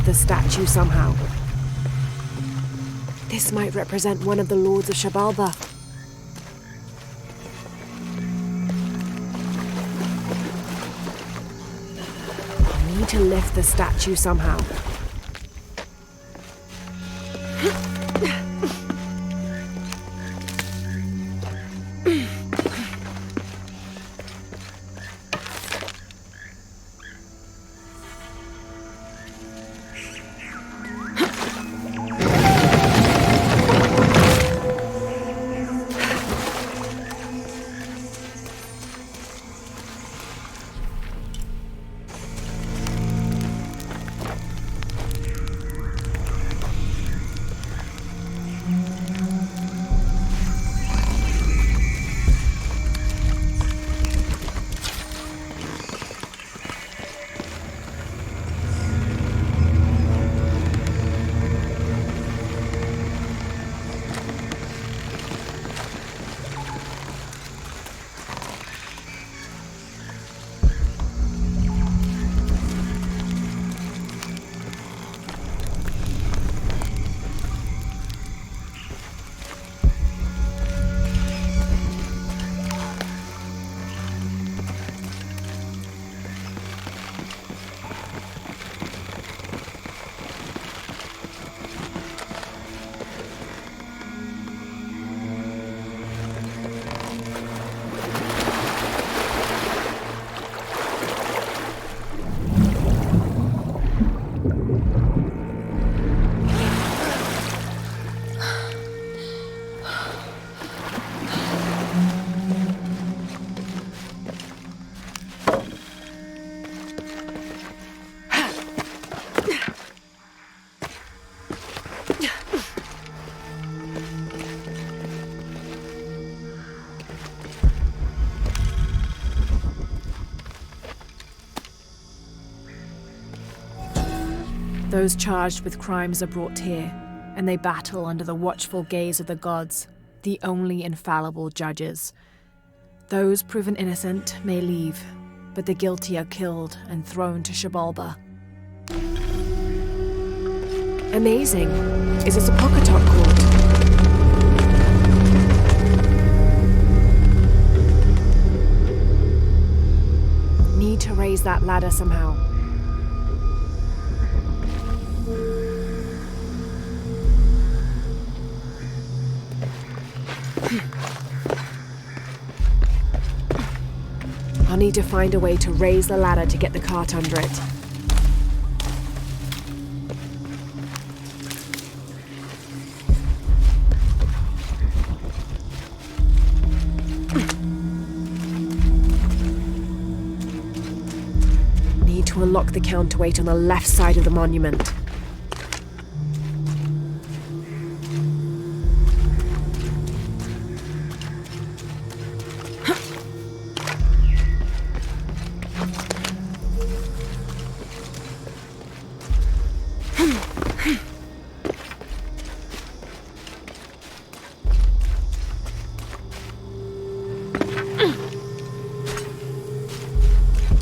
the statue somehow. This might represent one of the lords of Shabalba. I need to lift the statue somehow. Those charged with crimes are brought here, and they battle under the watchful gaze of the gods, the only infallible judges. Those proven innocent may leave, but the guilty are killed and thrown to Xibalba. Amazing. Is this a Pocketot court? Need to raise that ladder somehow. I'll need to find a way to raise the ladder to get the cart under it. Need to unlock the counterweight on the left side of the monument.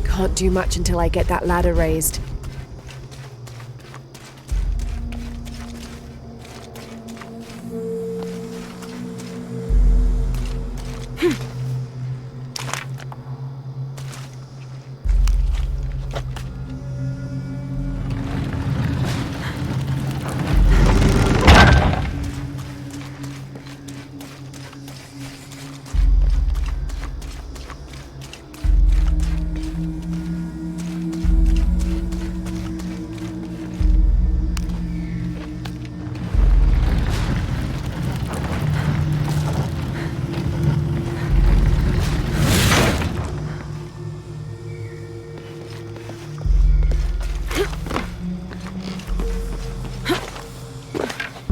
Can't do much until I get that ladder raised.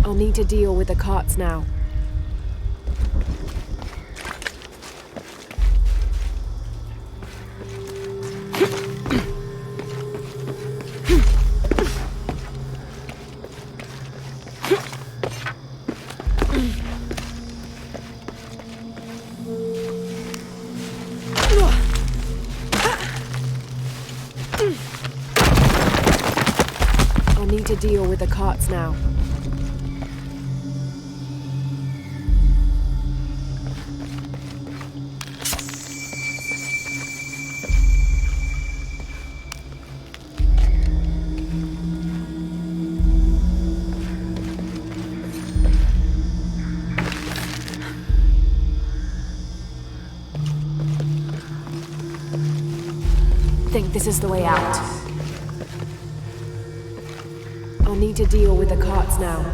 I'll need to deal with the carts now. I'll need to deal with the carts now. I think this is the way out. I'll need to deal with the carts now.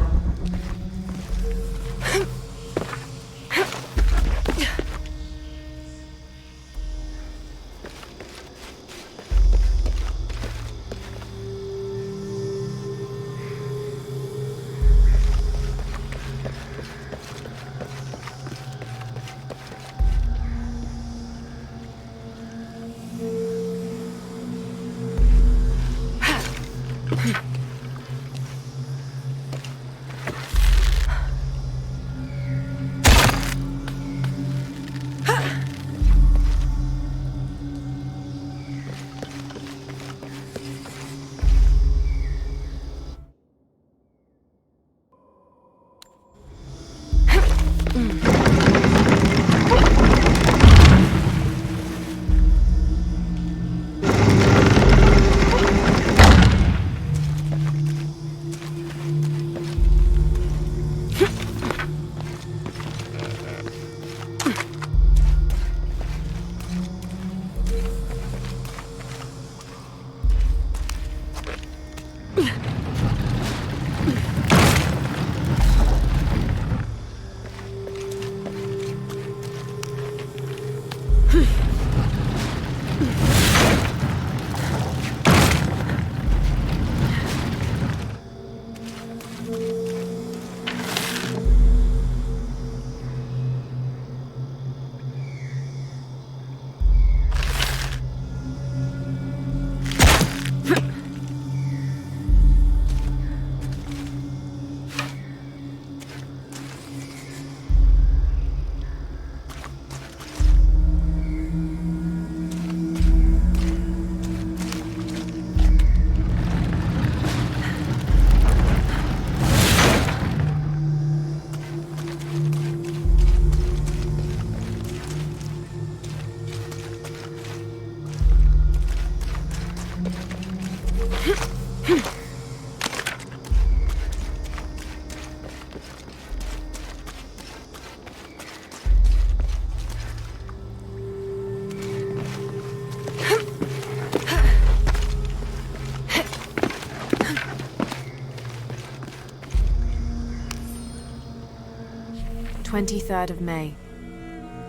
23rd of May.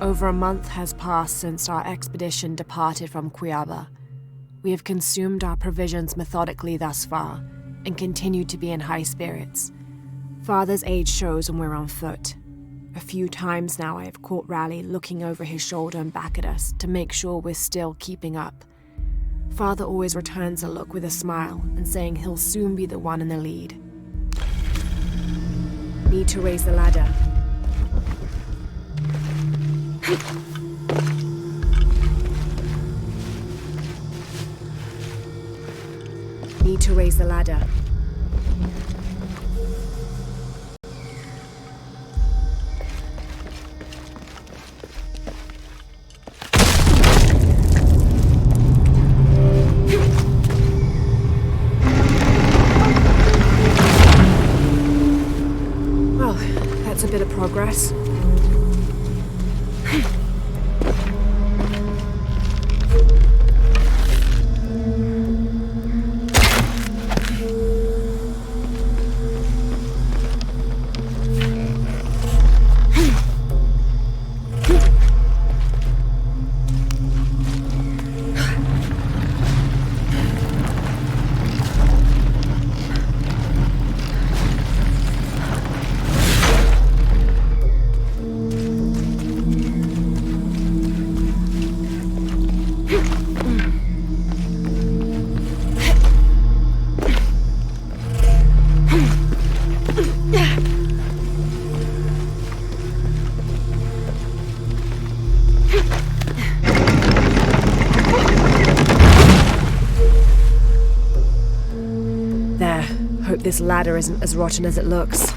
Over a month has passed since our expedition departed from Cuiaba. We have consumed our provisions methodically thus far, and continue to be in high spirits. Father's age shows when we're on foot. A few times now I have caught Raleigh looking over his shoulder and back at us to make sure we're still keeping up. Father always returns a look with a smile and saying he'll soon be the one in the lead. Need to raise the ladder. Need to raise the ladder. Well, that's a bit of progress. There. Hope this ladder isn't as rotten as it looks.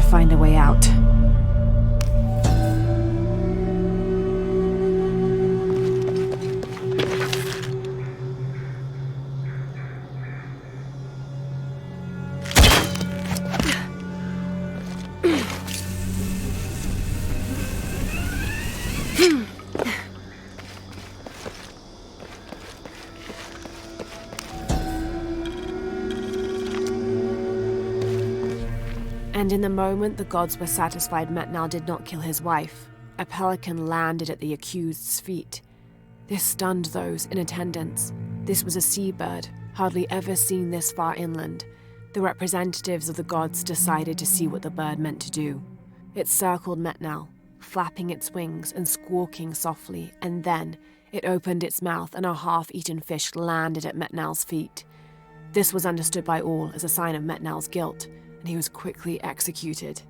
Find a way out. And in the moment the gods were satisfied Metnal did not kill his wife, a pelican landed at the accused's feet. This stunned those in attendance. This was a seabird, hardly ever seen this far inland. The representatives of the gods decided to see what the bird meant to do. It circled Metnal, flapping its wings and squawking softly, and then it opened its mouth and a half-eaten fish landed at Metnal's feet. This was understood by all as a sign of Metnal's guilt, and he was quickly executed.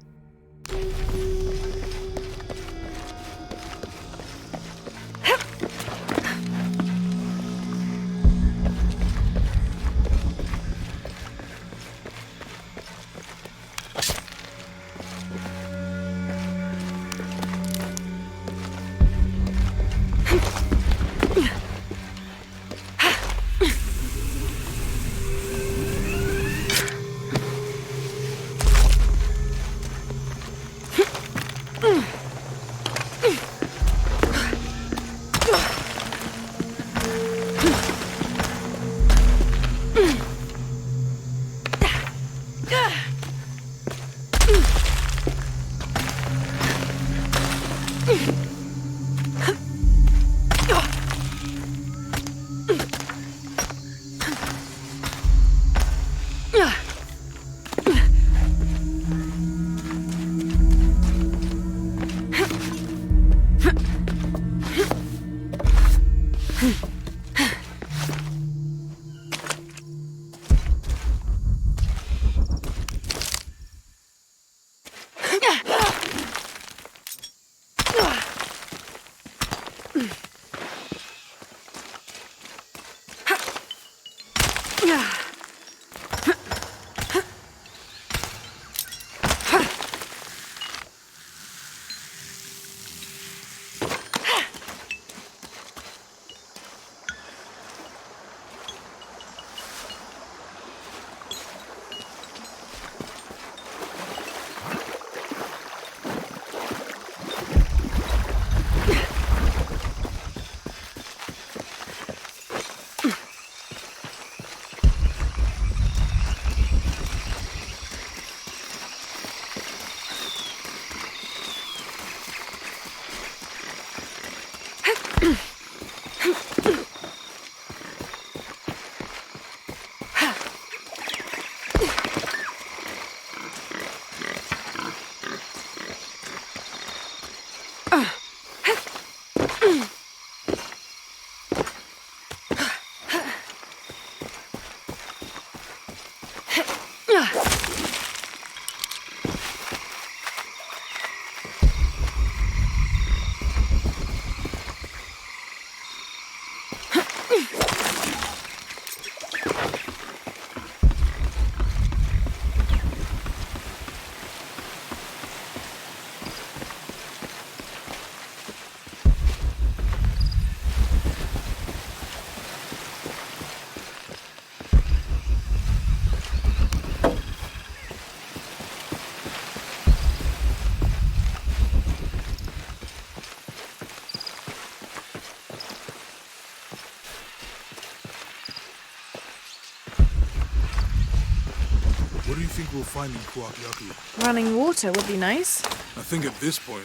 What do you think we'll find in Kuakyaku? Running water would be nice. I think at this point,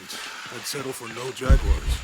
I'd settle for no jaguars.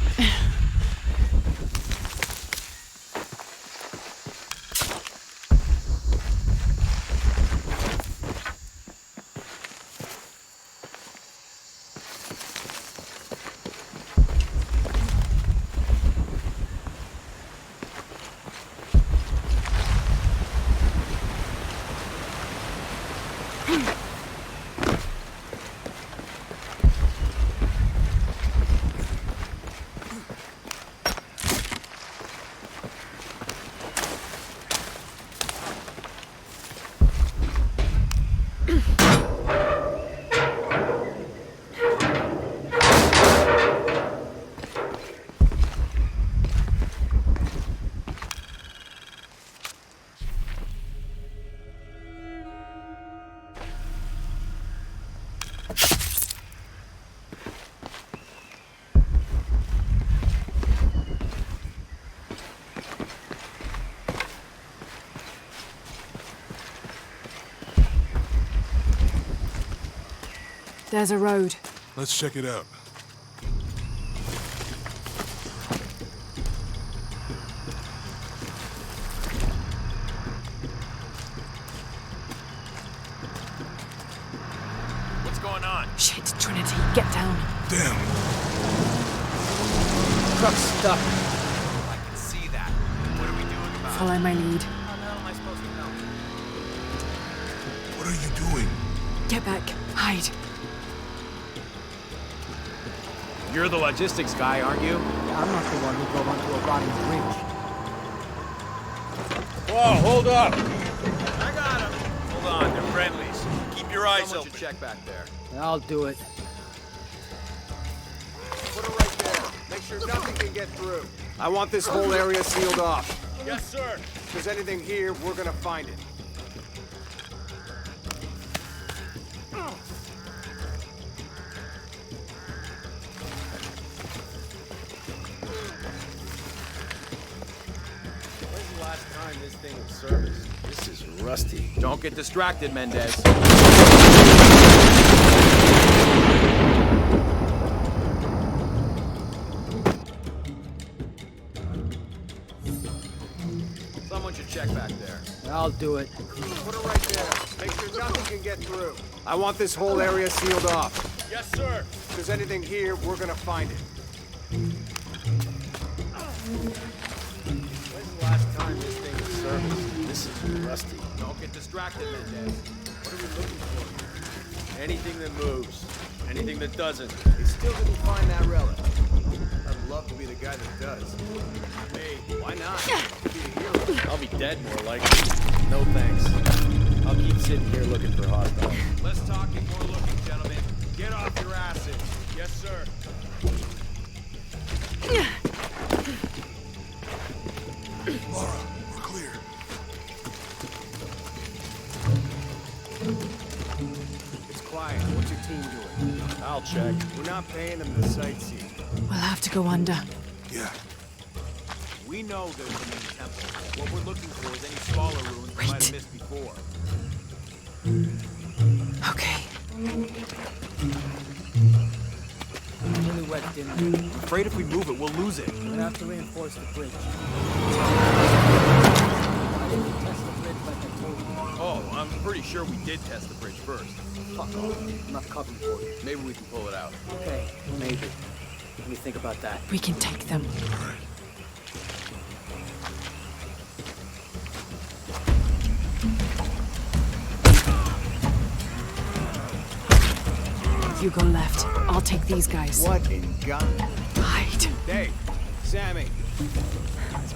There's a road. Let's check it out. What's going on? Shit, Trinity, get down. Damn. Truck's stuck. I can see that. What are we doing about it? Follow my lead. How the hell am I supposed to know? What are you doing? Get back. Hide. You're the logistics guy, aren't you? Yeah, I'm not the one who drove onto a rotting bridge. Whoa, hold up! I got him. Hold on, they're friendlies. Keep your eyes open. Check back there. I'll do it. Put it right there. Make sure nothing can get through. I want this whole area sealed off. Yes, sir. If there's anything here, we're gonna find it. When's the last time this thing was serviced? This is rusty. Don't get distracted, Mendez. Someone should check back there. I'll do it. Put it right there. Make sure nothing can get through. I want this whole area sealed off. Yes, sir. If there's anything here, we're gonna find it. When's the last time this thing was serviced? This is rusty. Don't get distracted, Mendez. What are we looking for here? Anything that moves. Anything that doesn't. They still didn't find that relic. I'd love to be the guy that does. Me. Why not? Be the hero. I'll be dead more likely. No thanks. I'll keep sitting here looking for hostiles. Less talking, more looking, gentlemen. Get off your asses. Yes, sir. Laura, we're clear. It's quiet. What's your team doing? I'll check. We're not paying them to sightsee. We'll have to go under. Yeah. We know there's a main temple. What we're looking for is any smaller ruins we might have missed before. Okay. Really wet, didn't we? I'm afraid if we move it, we'll lose it. We'll have to reinforce the bridge. Test the bridge like I told you. Oh, I'm pretty sure we did test the bridge first. Fuck off. I'm not covering for you. Maybe we can pull it out. Okay, maybe. Let me think about that. We can take them. You go left. I'll take these guys. What in God? Hide. Dave, Sammy.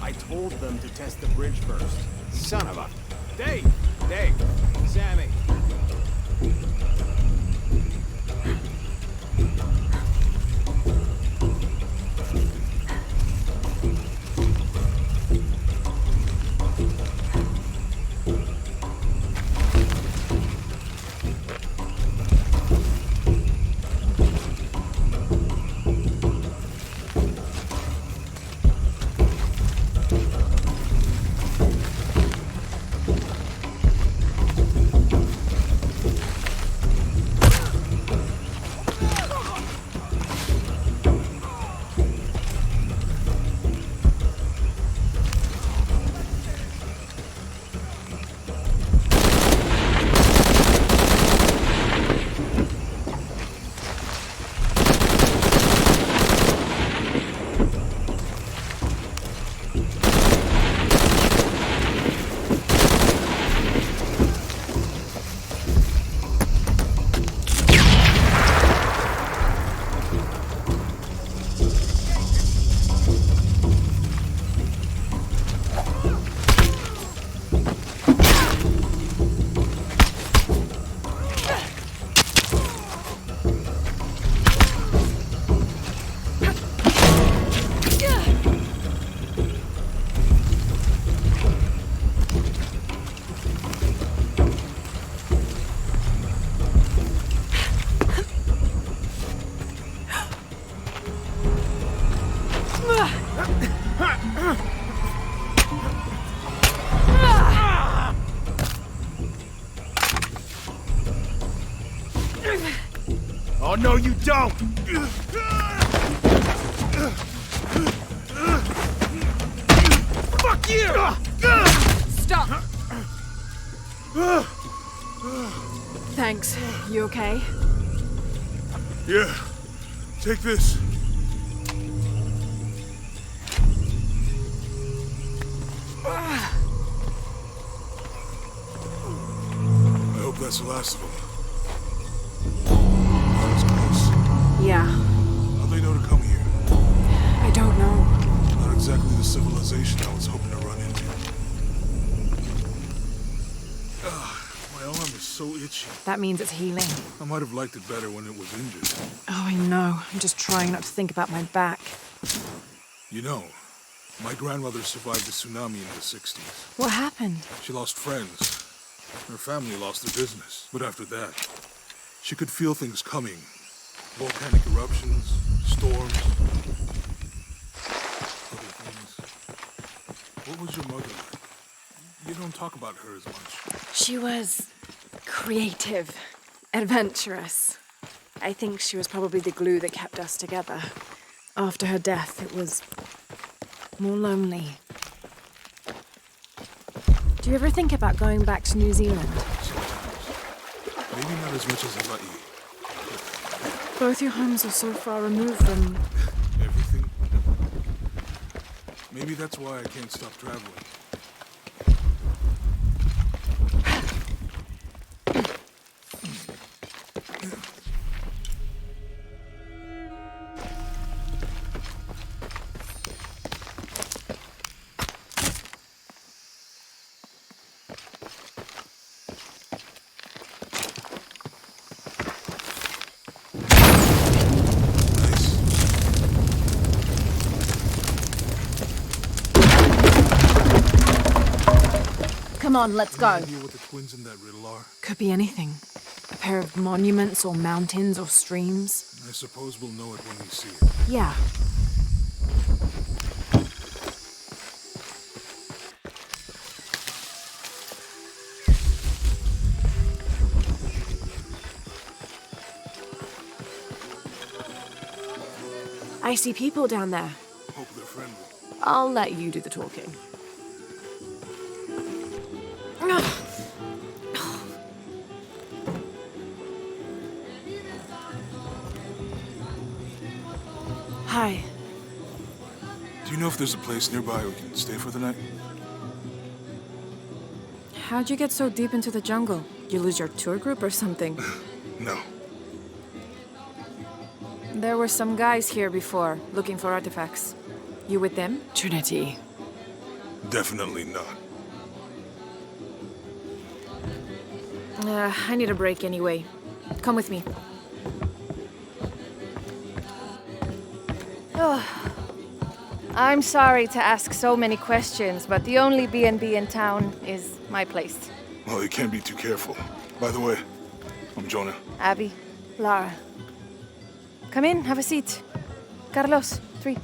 I told them to test the bridge first. Son of a... Dave! Dave! Sammy! Oh, no, you don't! Fuck you! Stop! Thanks. You okay? Yeah. Take this. I hope that's the last of them. That was close. Yeah. How'd they know to come here? I don't know. Not exactly the civilization I was hoping to run into. My arm is so itchy. That means it's healing. I might have liked it better when it was injured. Oh, I know. I'm just trying not to think about my back. You know, my grandmother survived the tsunami in the 60s. What happened? She lost friends. Her family lost their business. But after that, she could feel things coming. Volcanic eruptions, storms, other things. What was your mother like? You don't talk about her as much. She was creative, adventurous. I think she was probably the glue that kept us together. After her death, it was more lonely. Do you ever think about going back to New Zealand? Sometimes. Maybe not as much as Hawaii. Both your homes are so far removed from... Everything. Maybe that's why I can't stop traveling. Come on, let's go. Any idea what the twins in that riddle are? Could be anything. A pair of monuments or mountains or streams. I suppose we'll know it when we see it. Yeah. I see people down there. Hope they're friendly. I'll let you do the talking. Hi. Do you know if there's a place nearby we can stay for the night? How'd you get so deep into the jungle? You lose your tour group or something? No. There were some guys here before, looking for artifacts. You with them? Trinity. Definitely not. I need a break anyway. Come with me. Oh. I'm sorry to ask so many questions, but the only B&B in town is my place. Well, you can't be too careful. By the way, I'm Jonah. Abby. Lara. Come in, have a seat. Carlos, 3.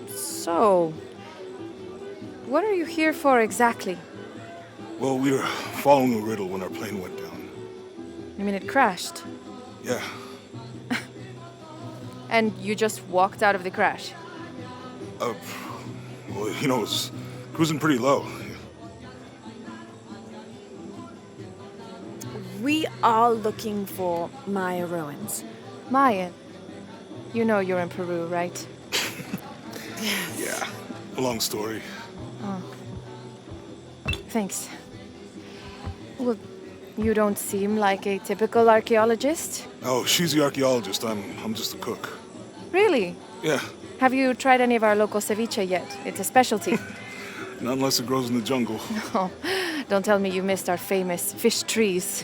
So, what are you here for exactly? Well, we were following a riddle when our plane went down. You mean it crashed? Yeah. And you just walked out of the crash? Well, you know, it was cruising pretty low. We are looking for Maya ruins. Mayan. You know you're in Peru, right? Yeah. A long story. Thanks. Well, you don't seem like a typical archaeologist. Oh, she's the archaeologist. I'm just a cook. Really? Yeah. Have you tried any of our local ceviche yet? It's a specialty. Not unless it grows in the jungle. Oh, don't tell me you missed our famous fish trees.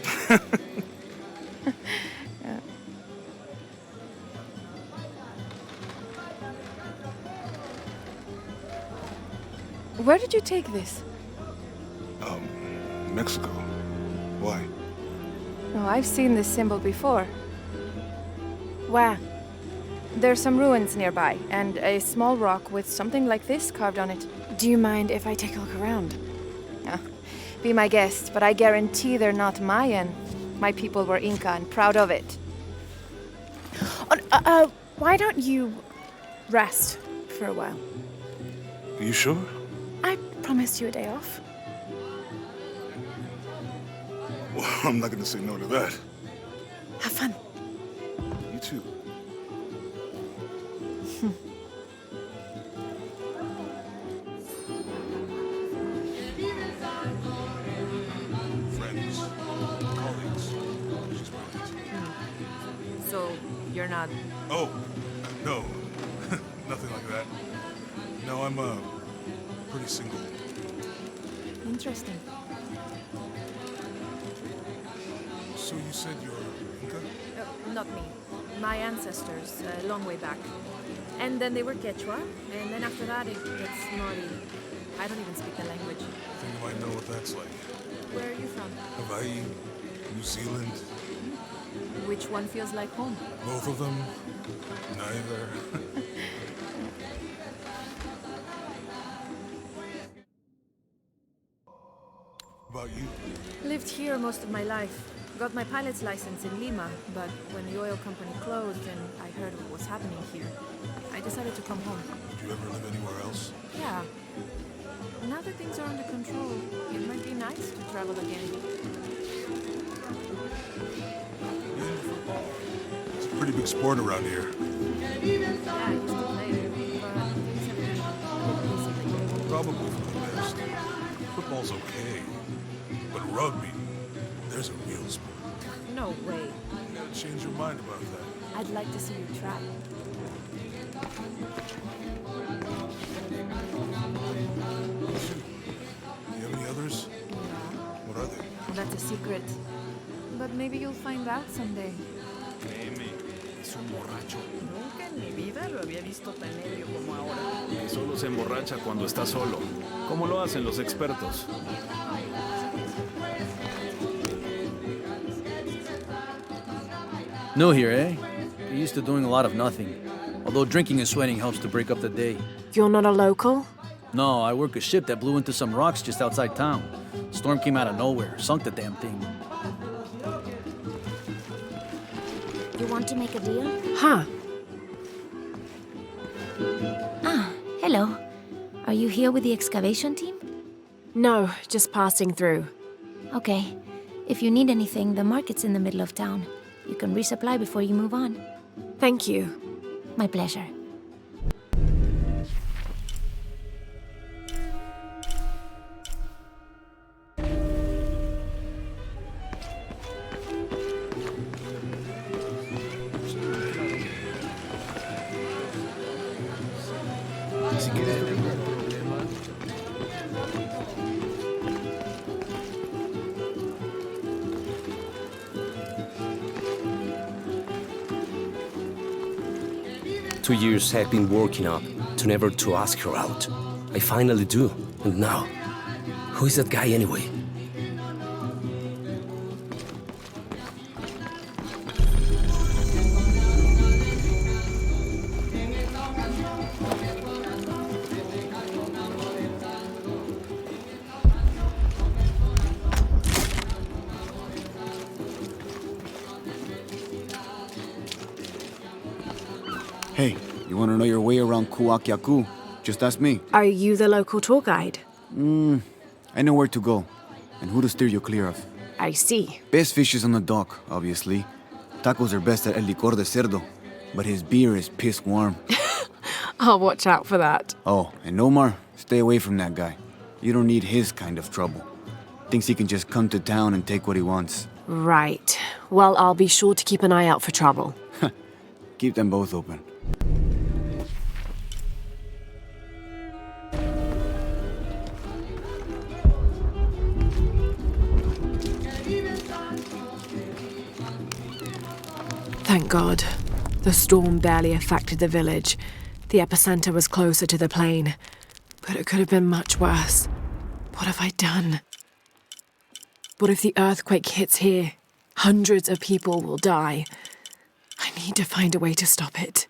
Where did you take this? Mexico. Why? Oh, I've seen this symbol before. Where? There's some ruins nearby, and a small rock with something like this carved on it. Do you mind if I take a look around? Be my guest, but I guarantee they're not Mayan. My people were Inca and proud of it. Why don't you rest for a while? Are you sure? I promised you a day off. Well, I'm not gonna say no to that. Have fun. You too. Friends, colleagues. She's right. So, you're not... Oh, no. Nothing like that. No, I'm pretty single. Interesting. So you said you're Inca? Not me. My ancestors, a long way back. And then they were Quechua, and then after that it gets Mori. I don't even speak the language. I think you might know what that's like. Where are you from? Hawaii, New Zealand, Which one feels like home? both of them, neither. About you? Lived here most of my life. Got my pilot's license in Lima, but when the oil company closed and I heard what was happening here, I decided to come home. Did you ever live anywhere else? Yeah. Now that things are under control, it might be nice to travel again. Yeah, football. It's a pretty big sport around here. Yeah, I used to play it, but things have been recently. Probably for the best. Football's okay. But rugby, there's a real sport. No way. You gotta change your mind about that. I'd like to see you try. Shoot. Do you have any others? Yeah. What are they? That's a secret. But maybe you'll find out someday. Amy, es un borracho. No, nunca lo había visto tan ebrio como ahora. Que solo se emborracha cuando está solo. Como lo hacen los expertos. New here, eh? You're used to doing a lot of nothing. Although drinking and sweating helps to break up the day. You're not a local? No, I work a ship that blew into some rocks just outside town. Storm came out of nowhere, sunk the damn thing. You want to make a deal? Huh. Ah, hello. Are you here with the excavation team? No, just passing through. Okay. If you need anything, the market's in the middle of town. You can resupply before you move on. Thank you. My pleasure. Two years I've been working up to never to ask her out. I finally do, and now, who is that guy anyway? Hey, you want to know your way around Kuakyaku? Just ask me. Are you the local tour guide? I know where to go, and who to steer you clear of. I see. Best fish is on the dock, obviously. Tacos are best at El Licor de Cerdo, but his beer is piss warm. I'll watch out for that. Oh, and Omar, stay away from that guy. You don't need his kind of trouble. Thinks he can just come to town and take what he wants. Right. Well, I'll be sure to keep an eye out for trouble. Keep them both open. Thank God. The storm barely affected the village. The epicenter was closer to the plain. But it could have been much worse. What have I done? What if the earthquake hits here? Hundreds of people will die. I need to find a way to stop it.